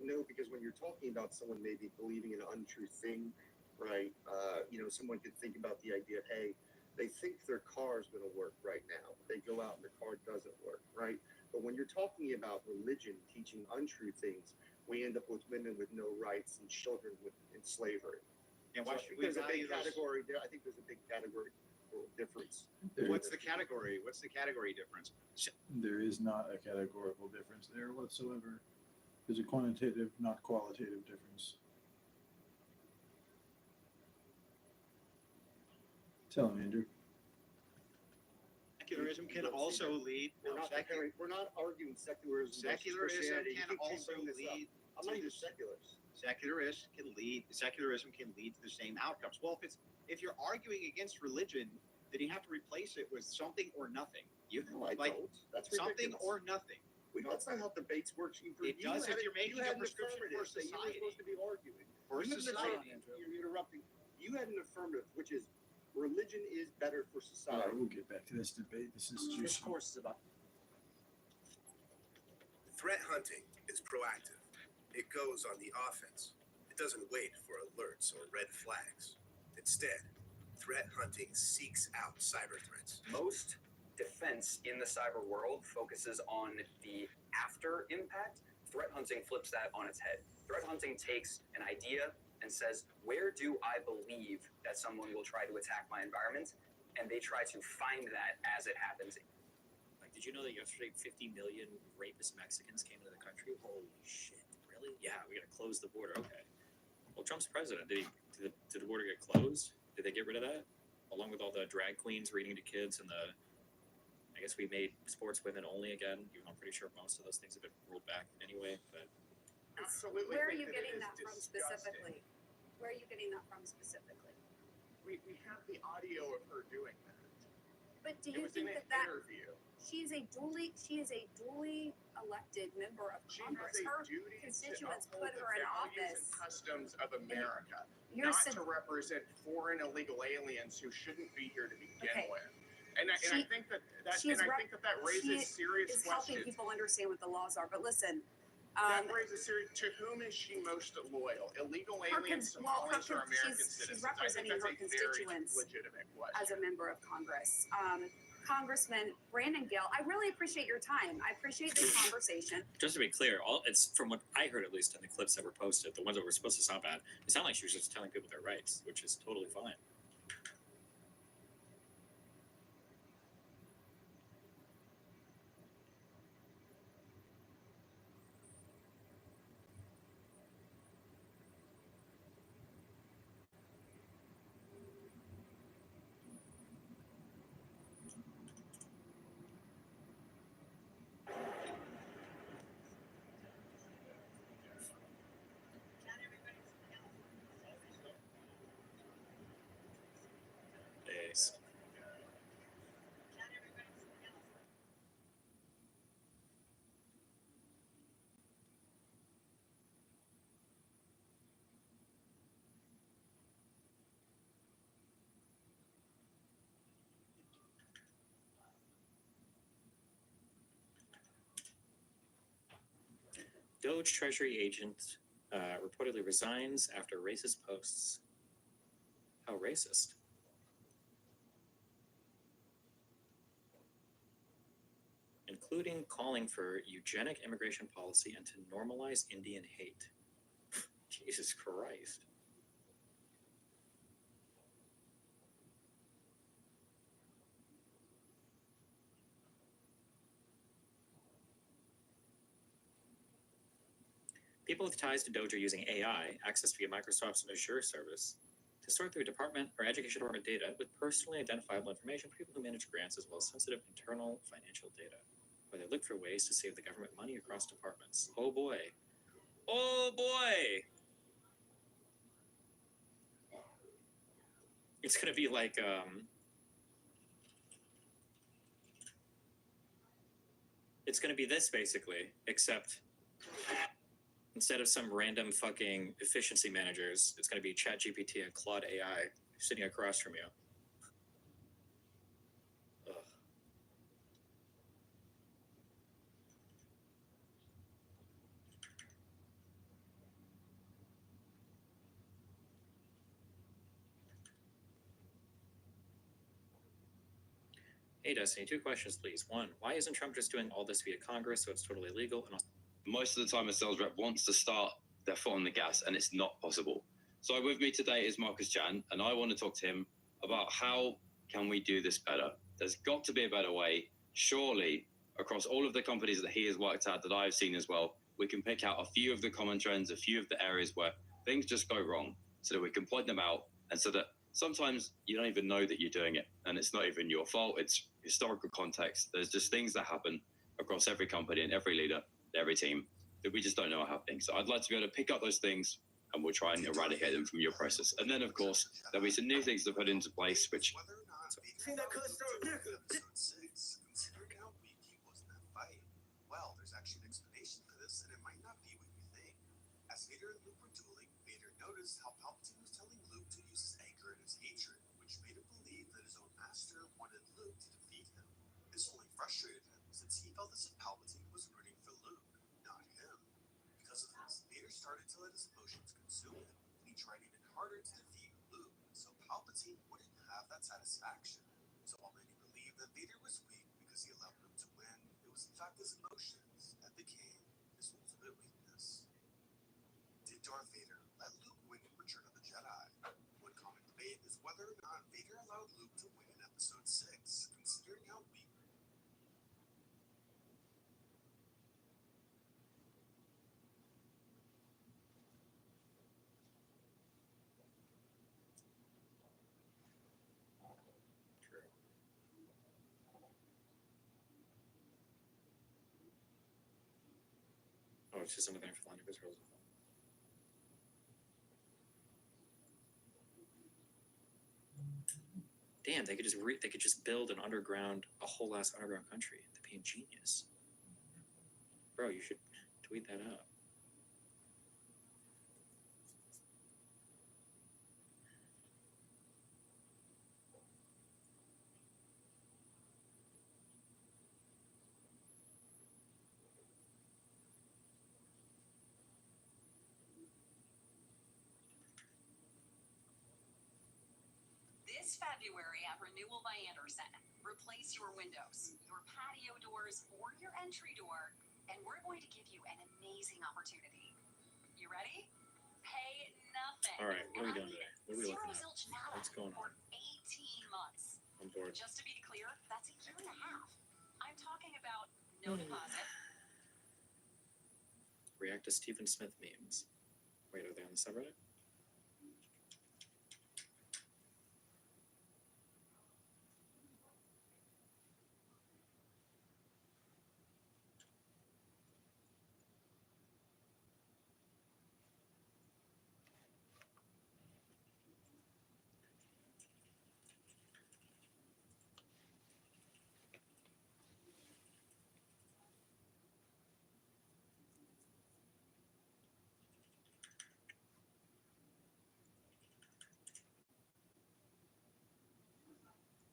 Speaker 7: No, because when you're talking about someone maybe believing in an untrue thing, right? Someone could think about the idea of, hey, they think their car is going to work right now. They go out and their car doesn't work, right? But when you're talking about religion teaching untrue things, we end up with women with no rights and children in slavery.
Speaker 4: And why should we
Speaker 7: There's a
Speaker 4: value
Speaker 7: big
Speaker 4: those?
Speaker 7: category there. I think there's a big category difference.
Speaker 4: What's the category? What's the category difference?
Speaker 12: There is not a categorical difference there whatsoever. There's a quantitative, not qualitative difference. Tell him, Andrew.
Speaker 4: Secularism can also lead.
Speaker 7: We're not arguing secularism. versus
Speaker 4: Secularism
Speaker 7: Christianity.
Speaker 4: can
Speaker 7: You keep
Speaker 4: also
Speaker 7: bringing this up.
Speaker 4: lead.
Speaker 7: I'm not even secularist.
Speaker 4: Secularism can lead to the same outcomes. Well, if you're arguing against religion, then you have to replace it with something or nothing. You
Speaker 7: No, I
Speaker 4: like
Speaker 7: don't. That's
Speaker 4: something
Speaker 7: ridiculous.
Speaker 4: or nothing.
Speaker 7: That's not how debates work.
Speaker 4: It does if you're making a prescription for
Speaker 7: You were
Speaker 4: society.
Speaker 7: supposed to be arguing.
Speaker 4: For
Speaker 7: You had an
Speaker 4: society.
Speaker 7: affirmative. You're interrupting. You had an affirmative, which is religion is better for
Speaker 12: All
Speaker 7: society.
Speaker 12: right, we'll get back to this debate. This is
Speaker 3: This
Speaker 12: juicy.
Speaker 3: course is about.
Speaker 13: Threat hunting is proactive. It goes on the offense. It doesn't wait for alerts or red flags. Instead, threat hunting seeks out cyber threats.
Speaker 14: Most defense in the cyber world focuses on the after impact. Threat hunting flips that on its head. Threat hunting takes an idea and says, where do I believe that someone will try to attack my environment? And they try to find that as it happens.
Speaker 6: Like, did you know that yesterday 50 million rapist Mexicans came into the country? Holy shit! Really? Yeah, we gotta close the border. Okay. Well, Trump's president. Did the border get closed? Did they get rid of that? Along with all the drag queens reading to kids and the, I guess we made sports women only again. Even though I'm pretty sure most of those things have been rolled back anyway. But
Speaker 8: Absolutely.
Speaker 15: Where are you
Speaker 8: think that
Speaker 15: getting
Speaker 8: it
Speaker 15: that
Speaker 8: is
Speaker 15: from
Speaker 8: disgusting.
Speaker 15: specifically? Where are you getting that from specifically?
Speaker 8: We have the audio of her doing that.
Speaker 15: But do
Speaker 8: It
Speaker 15: you
Speaker 8: was in
Speaker 15: think
Speaker 8: an
Speaker 15: that
Speaker 8: interview.
Speaker 15: she is a duly elected member of
Speaker 8: She
Speaker 15: Congress?
Speaker 8: has a
Speaker 15: Her
Speaker 8: duty
Speaker 15: constituents
Speaker 8: to uphold
Speaker 15: put
Speaker 8: the
Speaker 15: her in
Speaker 8: values
Speaker 15: office.
Speaker 8: and customs of America,
Speaker 15: You're
Speaker 8: not
Speaker 15: sub-
Speaker 8: to represent foreign illegal aliens who shouldn't be here to begin
Speaker 15: Okay.
Speaker 8: with. And I
Speaker 15: She-
Speaker 8: think that
Speaker 15: she's
Speaker 8: and I
Speaker 15: rep-
Speaker 8: think that
Speaker 15: she
Speaker 8: raises serious
Speaker 15: is helping
Speaker 8: questions.
Speaker 15: people understand what the laws are. But listen,
Speaker 8: That raises serious. To whom is she most loyal? Illegal aliens, Somalis, or American citizens?
Speaker 15: she's representing
Speaker 8: I think
Speaker 15: her
Speaker 8: that's a very
Speaker 15: constituents
Speaker 8: legitimate question.
Speaker 15: as a member of Congress. Congressman Brandon Gale, I really appreciate your time. I appreciate this conversation.
Speaker 6: just to be clear, it's from what I heard, at least in the clips that were posted, the ones that were supposed to sound bad. It sounded like she was just telling people their rights, which is totally fine. Days. Doge Treasury agent reportedly resigns after racist posts. How racist? Including calling for eugenic immigration policy and to normalize Indian hate. Jesus Christ. People with ties to Doge are using AI, accessed via Microsoft's Azure service, to sort through department or education department data with personally identifiable information for people who manage grants as well as sensitive internal financial data, where they look for ways to save the government money across departments. Oh boy. Oh boy! It's gonna be like, it's gonna be this basically, except instead of some random fucking efficiency managers, it's going to be ChatGPT and Claude AI sitting across from you. Ugh. Hey, Destiny, 2 questions, please. 1, why isn't Trump just doing all this via Congress so it's totally legal? And also,
Speaker 16: most of the time a sales rep wants to start their foot on the gas and it's not possible. So with me today is Marcus Jan, and I want to talk to him about how can we do this better. There's got to be a better way. Surely, across all of the companies that he has worked at, that I've seen as well, we can pick out a few of the common trends, a few of the areas where things just go wrong, so that we can point them out, and so that sometimes you don't even know that you're doing it, and it's not even your fault. It's historical context. There's just things that happen across every company and every leader, every team, that we just don't know are happening. So I'd like to be able to pick up those things, and we'll try and eradicate them from your process. And then, of course, there'll be some new things to put into place, which...
Speaker 13: Considering how weak he was in that fight, well, there's actually an explanation for this, and it might not be what you think. As Vader and Luke were dueling, Vader noticed how Palpatine was telling Luke to use his anger and his hatred, which made him believe that his own master wanted Luke to defeat him. This only frustrated him, since he felt as if Palpatine was rooting for Luke, not him. Because of this, Vader started to let his emotions consume him, and he tried even harder to defeat Luke, so Palpatine wouldn't have that satisfaction. So while many believed that Vader was weak because he allowed Luke to win, it was in fact his emotions that became his ultimate weakness. Did Darth Vader let Luke win in Return of the Jedi? One common debate is whether or not Vader allowed Luke to win in Episode 6, considering how weak.
Speaker 17: Oh, it's just another for Landing Visuals. Damn, they could just build a whole ass underground country. They'd be ingenious. Bro, you should tweet that out.
Speaker 18: This February at Renewal by Anderson, replace your windows, your patio doors, or your entry door, and we're going to give you an amazing opportunity. You ready? Pay nothing.
Speaker 17: All right, what are we doing today? What are we
Speaker 18: Zero
Speaker 17: looking at?
Speaker 18: zilch nada
Speaker 17: What's going on?
Speaker 18: for 18 months.
Speaker 17: I'm bored.
Speaker 18: Just to be clear, that's a year and a half. I'm talking about no deposit.
Speaker 17: React to Stephen Smith memes. Wait, are they on the subreddit?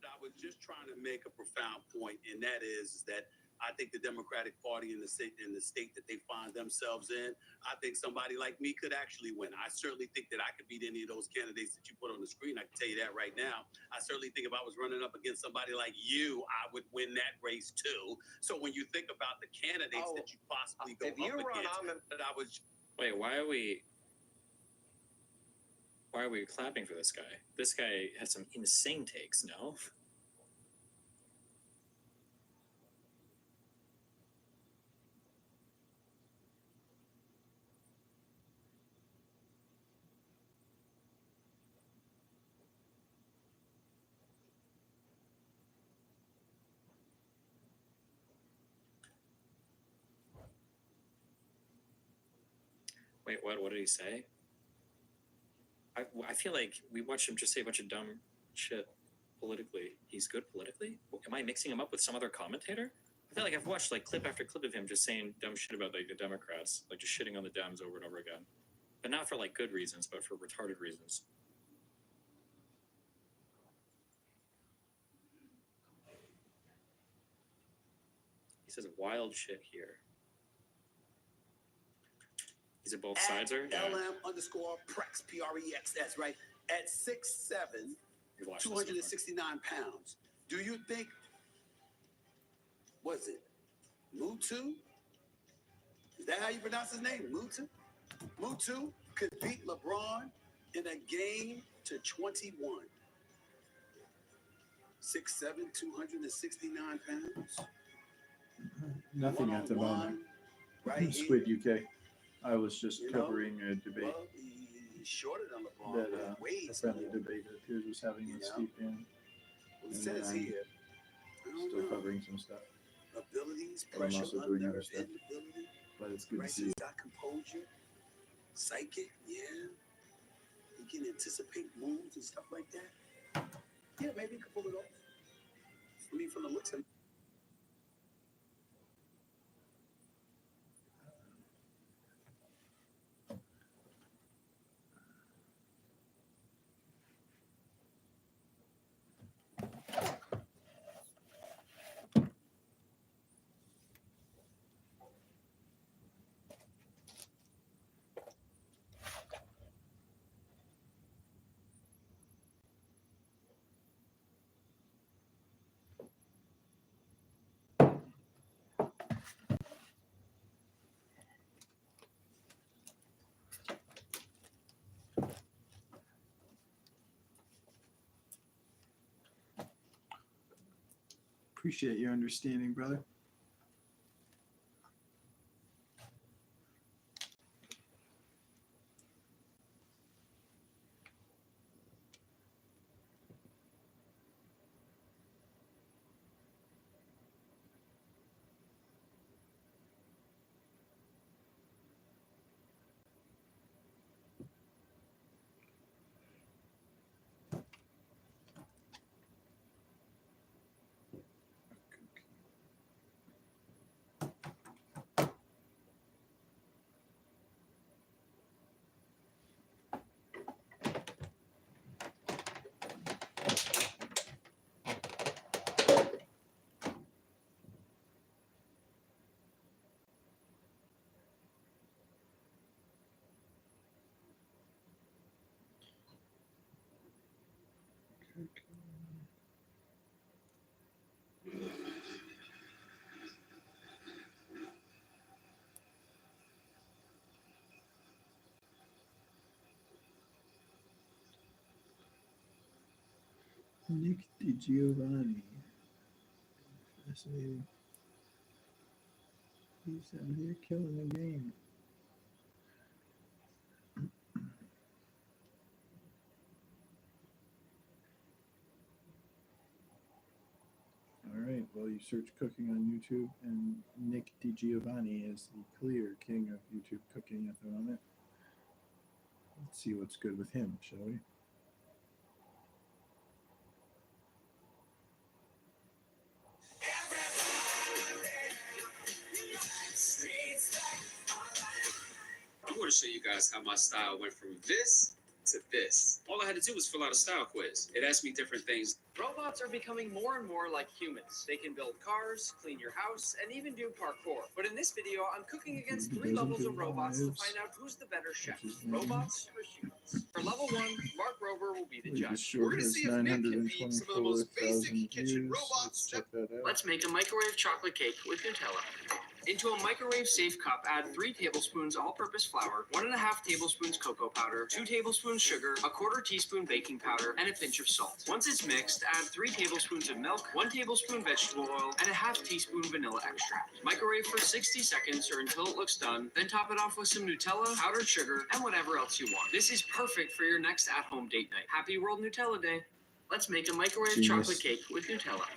Speaker 19: I was just trying to make a profound point, and that is that I think the Democratic Party in the state that they find themselves in, I think somebody like me could actually win. I certainly think that I could beat any of those candidates that you put on the screen. I can tell you that right now. I certainly think if I was running up against somebody like you, I would win that race too. So when you think about the candidates that you possibly go up against, that I was.
Speaker 17: Wait, why are we clapping for this guy? This guy has some insane takes, no? Wait, what did he say? I feel like we watched him just say a bunch of dumb shit politically. He's good politically? Am I mixing him up with some other commentator? I feel like I've watched like clip after clip of him just saying dumb shit about like the Democrats, like just shitting on the Dems over and over again. But not for like good reasons, but for retarded reasons. He says wild shit here. Is it both sides are? Yeah.
Speaker 20: LM_Prex, Prex, that's right. At 6'7", 269 pounds. Do you think, was it Mutu? Is that how you pronounce his name? Mutu? Mutu could beat LeBron in a game to 21. 6'7", 269 pounds.
Speaker 12: Nothing at the moment.
Speaker 20: Right?
Speaker 12: Squid UK. I was just
Speaker 20: You know,
Speaker 12: covering a debate
Speaker 20: Well, he shorted on LeBron
Speaker 12: that
Speaker 20: by
Speaker 12: a
Speaker 20: ways.
Speaker 12: friendly debate that Piers was having with Steve Bannon.
Speaker 20: It
Speaker 12: And
Speaker 20: says
Speaker 12: then I'm
Speaker 20: here, I don't
Speaker 12: still
Speaker 20: know.
Speaker 12: covering some stuff.
Speaker 20: Abilities,
Speaker 12: But I'm
Speaker 20: pressure,
Speaker 12: also doing other
Speaker 20: unnerved,
Speaker 12: stuff.
Speaker 20: inability,
Speaker 12: But it's good to see
Speaker 20: crisis, got composure, psychic, yeah. He can anticipate moves and stuff like that. Yeah, maybe he could pull it off. I mean, from the looks of it.
Speaker 12: Appreciate your understanding, brother. Nick DiGiovanni. Fascinating. He's out here killing the game. All right. Well, you search cooking on YouTube, and Nick DiGiovanni is the clear king of YouTube cooking at the moment. Let's see what's good with him, shall we?
Speaker 21: I'm going to show you guys how my style went from this to this. All I had to do was fill out a style quiz. It asked me different things.
Speaker 22: Robots are becoming more and more like humans. They can build cars, clean your house, and even do parkour. But in this video, I'm cooking against 3 levels of robots to find out who's the better chef, robots or humans. For level 1, Mark Rober will be the judge.
Speaker 12: We're going to see if Nick can beat some of the most basic kitchen robots.
Speaker 22: Let's make a microwave chocolate cake with Nutella. Into a microwave-safe cup, add 3 tablespoons all-purpose flour, 1.5 tablespoons cocoa powder, 2 tablespoons sugar, 1/4 teaspoon baking powder, and a pinch of salt. Once it's mixed, add 3 tablespoons of milk, 1 tablespoon vegetable oil, and a ½ teaspoon vanilla extract. Microwave for 60 seconds or until it looks done, then top it off with some Nutella, powdered sugar, and whatever else you want. This is perfect for your next at-home date night. Happy World Nutella Day! Let's make a microwave
Speaker 12: Genius.
Speaker 22: chocolate cake with Nutella.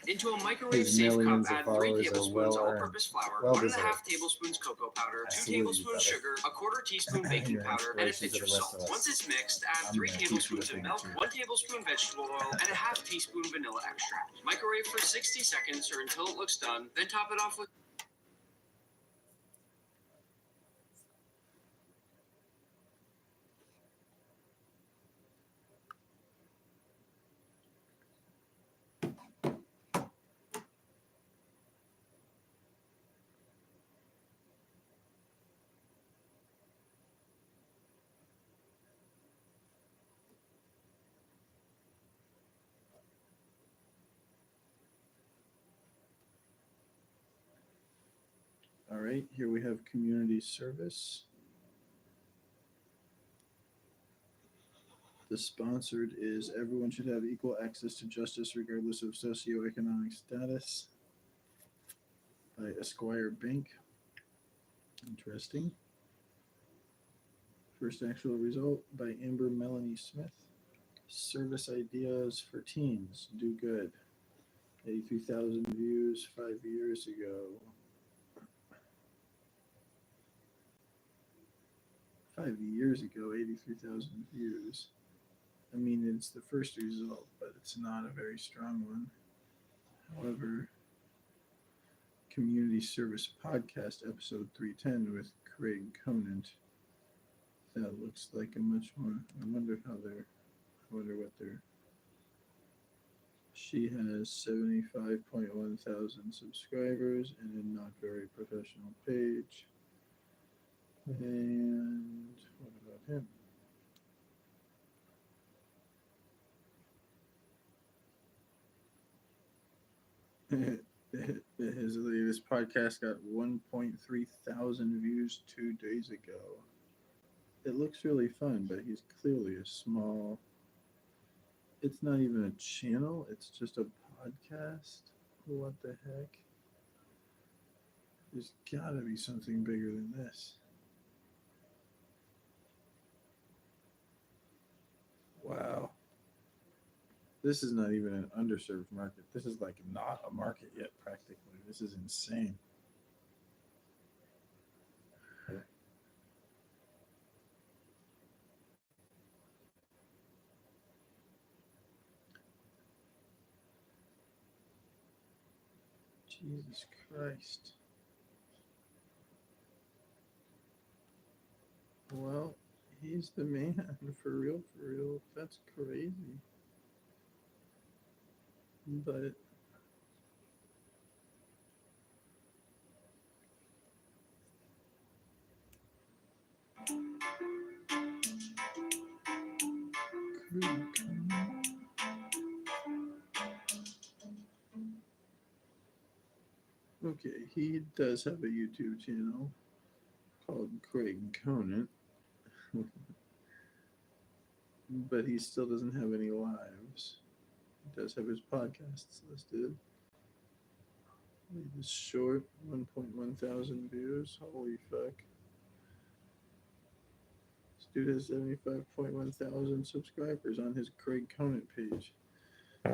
Speaker 22: Into a microwave
Speaker 12: His
Speaker 22: safe cup,
Speaker 12: millions of
Speaker 22: add 3
Speaker 12: followers are
Speaker 22: tablespoons
Speaker 12: well-earned.
Speaker 22: all-purpose flour,
Speaker 12: Well
Speaker 22: 1.5
Speaker 12: deserved.
Speaker 22: tablespoons cocoa powder, 2
Speaker 12: Absolutely,
Speaker 22: tablespoons
Speaker 12: brother.
Speaker 22: sugar, 1/4 teaspoon baking
Speaker 12: You're an
Speaker 22: powder, and a
Speaker 12: inspiration
Speaker 22: pinch
Speaker 12: to
Speaker 22: of
Speaker 12: the rest
Speaker 22: salt.
Speaker 12: of us.
Speaker 22: Once it's mixed, add
Speaker 12: I'm
Speaker 22: 3
Speaker 12: gonna teach you a
Speaker 22: tablespoons of
Speaker 12: thing or
Speaker 22: milk,
Speaker 12: two.
Speaker 22: 1 tablespoon vegetable oil, and a ½ teaspoon vanilla extract. Microwave for 60 seconds or until it looks done, then top it off with
Speaker 12: All right, here we have community service. The sponsored is everyone should have equal access to justice regardless of socioeconomic status by Esquire Bank. Interesting. First actual result by Amber Melanie Smith. Service ideas for teens. Do good. 83,000 views 5 years ago. 5 years ago, 83,000 views. I mean, it's the first result, but it's not a very strong one. However, Community Service Podcast, episode 310 with Craig Conant. That looks like a much more. I wonder what they're. She has 75.1 thousand subscribers and a not very professional page. And what about him? His latest podcast got 1.3 thousand views 2 days ago. It looks really fun, but he's clearly a small. It's not even a channel, it's just a podcast. What the heck? There's gotta be something bigger than this. Wow. This is not even an underserved market. This is like not a market yet, practically. This is insane. Jesus Christ. Well, he's the man, for real, for real. That's crazy. But okay, he does have a YouTube channel called Craig Conant, but he still doesn't have any lives. He does have his podcasts listed. Latest short, 1.1 thousand views. Holy fuck. This dude has 75.1 thousand subscribers on his Craig Conant page.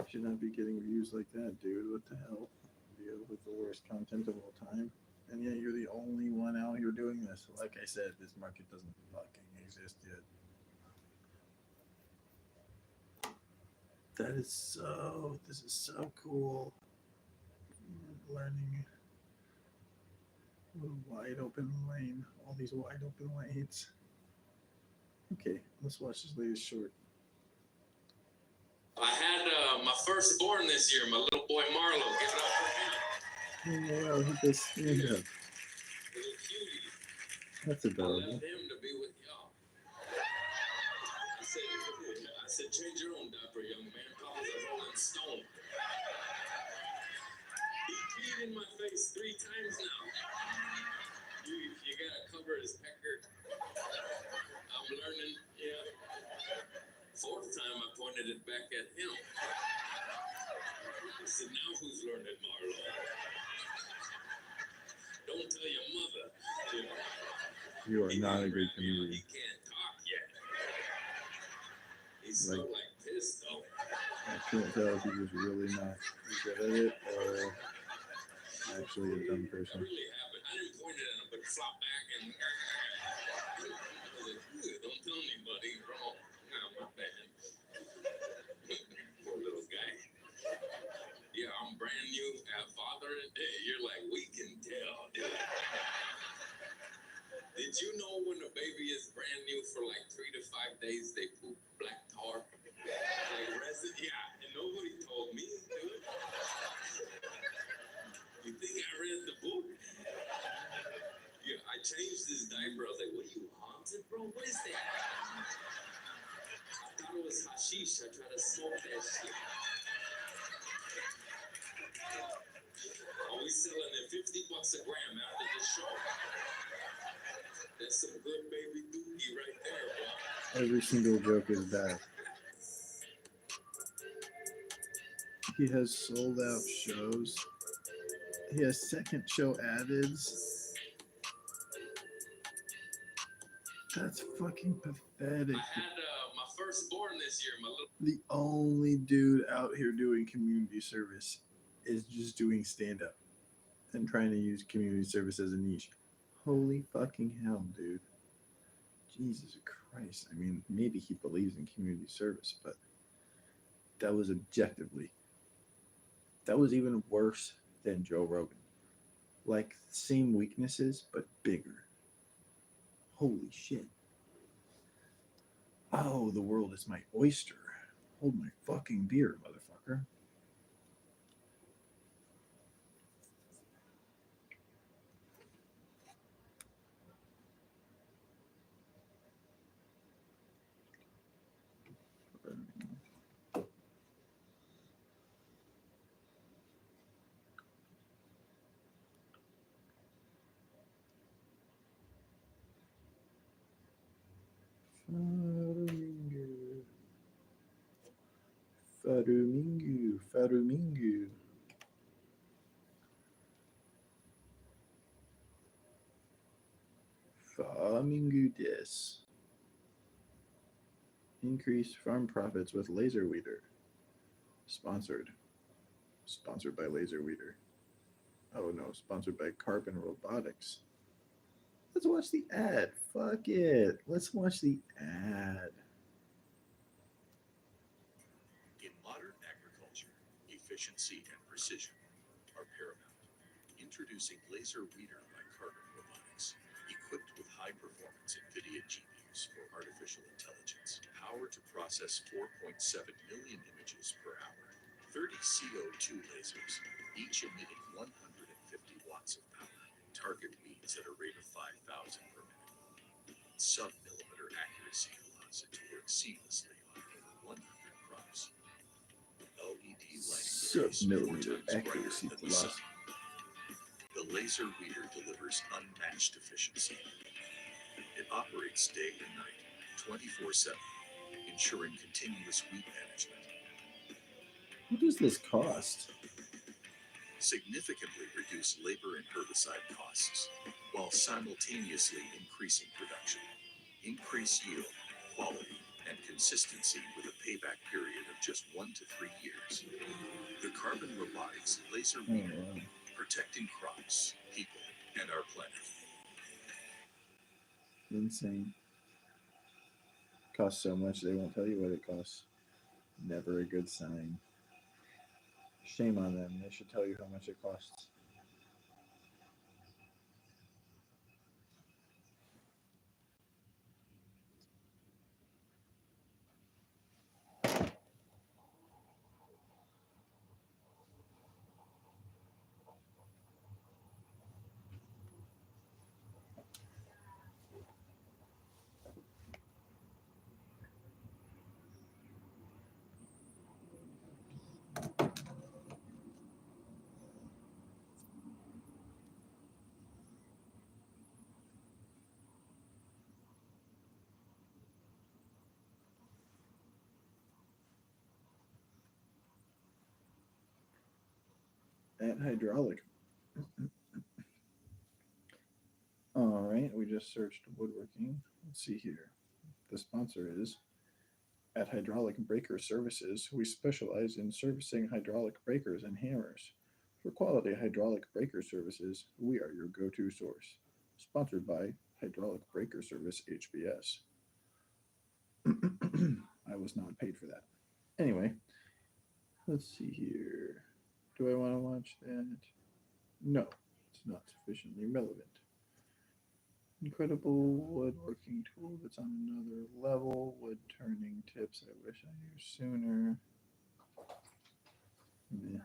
Speaker 12: Should not be getting views like that, dude. What the hell? Deal with the worst content of all time. And yet you're the only one out here doing this. Like I said, this market doesn't fucking exist yet. This is so cool. Learning a wide open lane, all these wide open lanes. Okay, let's watch this latest short.
Speaker 1: I had my firstborn this year, my little boy Marlo. Give it up for him.
Speaker 12: Oh, wow, he does stand up.
Speaker 1: Little cutie.
Speaker 12: That's
Speaker 1: I
Speaker 12: adorable.
Speaker 1: left him to be with y'all. I said, change your own diaper, young man. Papa's a rolling stone. He peed in my face 3 times now. You gotta cover his pecker. I'm learning, yeah. 4th time I pointed it back at him. I said, now who's learning, Marlo? Don't tell your mother.
Speaker 12: You are not a good comedian.
Speaker 1: He can't talk yet. He's so
Speaker 12: Like-
Speaker 1: pissed though.
Speaker 12: I can't tell if he's just really not good at it or actually a dumb person.
Speaker 1: That really happened. I didn't point it at him, but flop back and I was like, don't tell anybody, bro. Nah, my bad. Poor little guy. Yeah, I'm brand new at father. You're like, we can tell, dude. Did you know when a baby is brand new for like 3 to 5 days, they poop black tar? Like resin? Yeah, and nobody told me, dude. You think I read the book? Yeah, I changed his diaper. I was like, what are you, haunted, bro? What is that? I thought it was hashish. I tried to smoke that shit. Are we selling it $50 a gram after this show? That's some good baby dookie right there, bro.
Speaker 12: Every single joke is bad. He has sold out shows. He has second show added. That's fucking pathetic.
Speaker 1: I had my firstborn this year, my little.
Speaker 12: The only dude out here doing community service is just doing stand up and trying to use community service as a niche. Holy fucking hell, dude. Jesus Christ. I mean, maybe he believes in community service, but that was even worse than Joe Rogan. Like, same weaknesses, but bigger. Holy shit. Oh, the world is my oyster. Hold my fucking beer, motherfucker. Farumingu. Famingu des. Increase farm profits with laser weeder. Sponsored by Laser Weeder. Oh no, sponsored by Carbon Robotics. Let's watch the ad. Fuck it. Let's watch the ad.
Speaker 2: In modern agriculture, efficiency and precision are paramount. Introducing Laser Weeder by Carbon Robotics, equipped with high-performance NVIDIA GPUs for artificial intelligence, power to process 4.7 million images per hour. 30 CO2 lasers, each emitting 150 watts of power. Target weeds at a rate of 5,000 per minute. Sub-millimeter accuracy allows it to work seamlessly on over 100 crops. LED lighting
Speaker 12: Sub-millimeter accuracy
Speaker 2: than the sun. The Laser Weeder delivers unmatched efficiency. It operates day and night, 24/7, ensuring continuous weed management.
Speaker 12: What does this cost?
Speaker 2: Significantly reduce labor and herbicide costs, while simultaneously increasing production. Increase yield, quality, and consistency with a payback period of just 1 to 3 years. The Carbon Robotics Laser Weeder, protecting crops, people, and our planet.
Speaker 12: Insane. Costs so much they won't tell you what it costs. Never a good sign. Shame on them. They should tell you how much it costs. At hydraulic. All right, we just searched woodworking. Let's see here. The sponsor is At Hydraulic Breaker Services. We specialize in servicing hydraulic breakers and hammers. For quality hydraulic breaker services, we are your go-to source. Sponsored by Hydraulic Breaker Service HBS. I was not paid for that. Anyway, let's see here. Do I want to watch that? No, it's not sufficiently relevant. Incredible woodworking tool that's on another level. Wood turning tips I wish I knew sooner. Meh.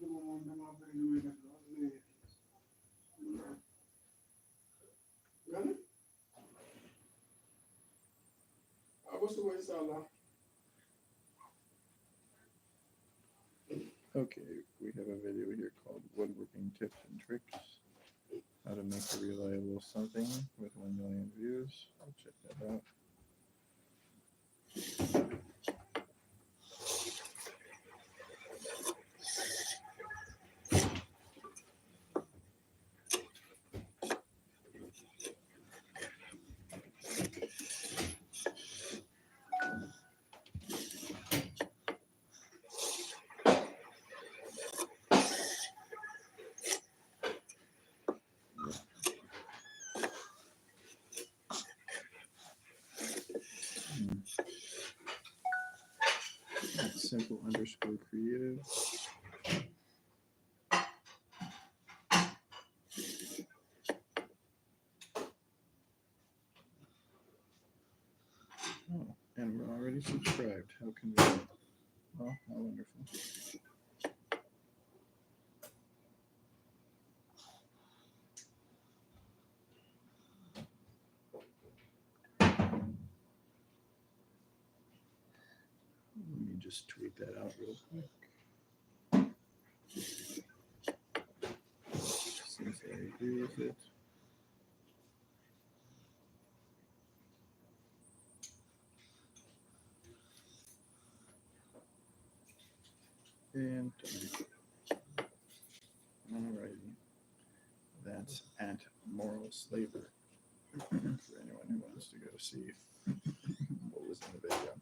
Speaker 12: Okay, we have a video here called Woodworking Tips and Tricks. How to make a reliable something with 1 million views. I'll check that out. Simple_creative. Oh, and we're already subscribed. How convenient. Well, how wonderful. Let me just tweet that out real quick. Since I agree with it. And alrighty. That's at Moral Slaver. For anyone who wants to go see what was in the video.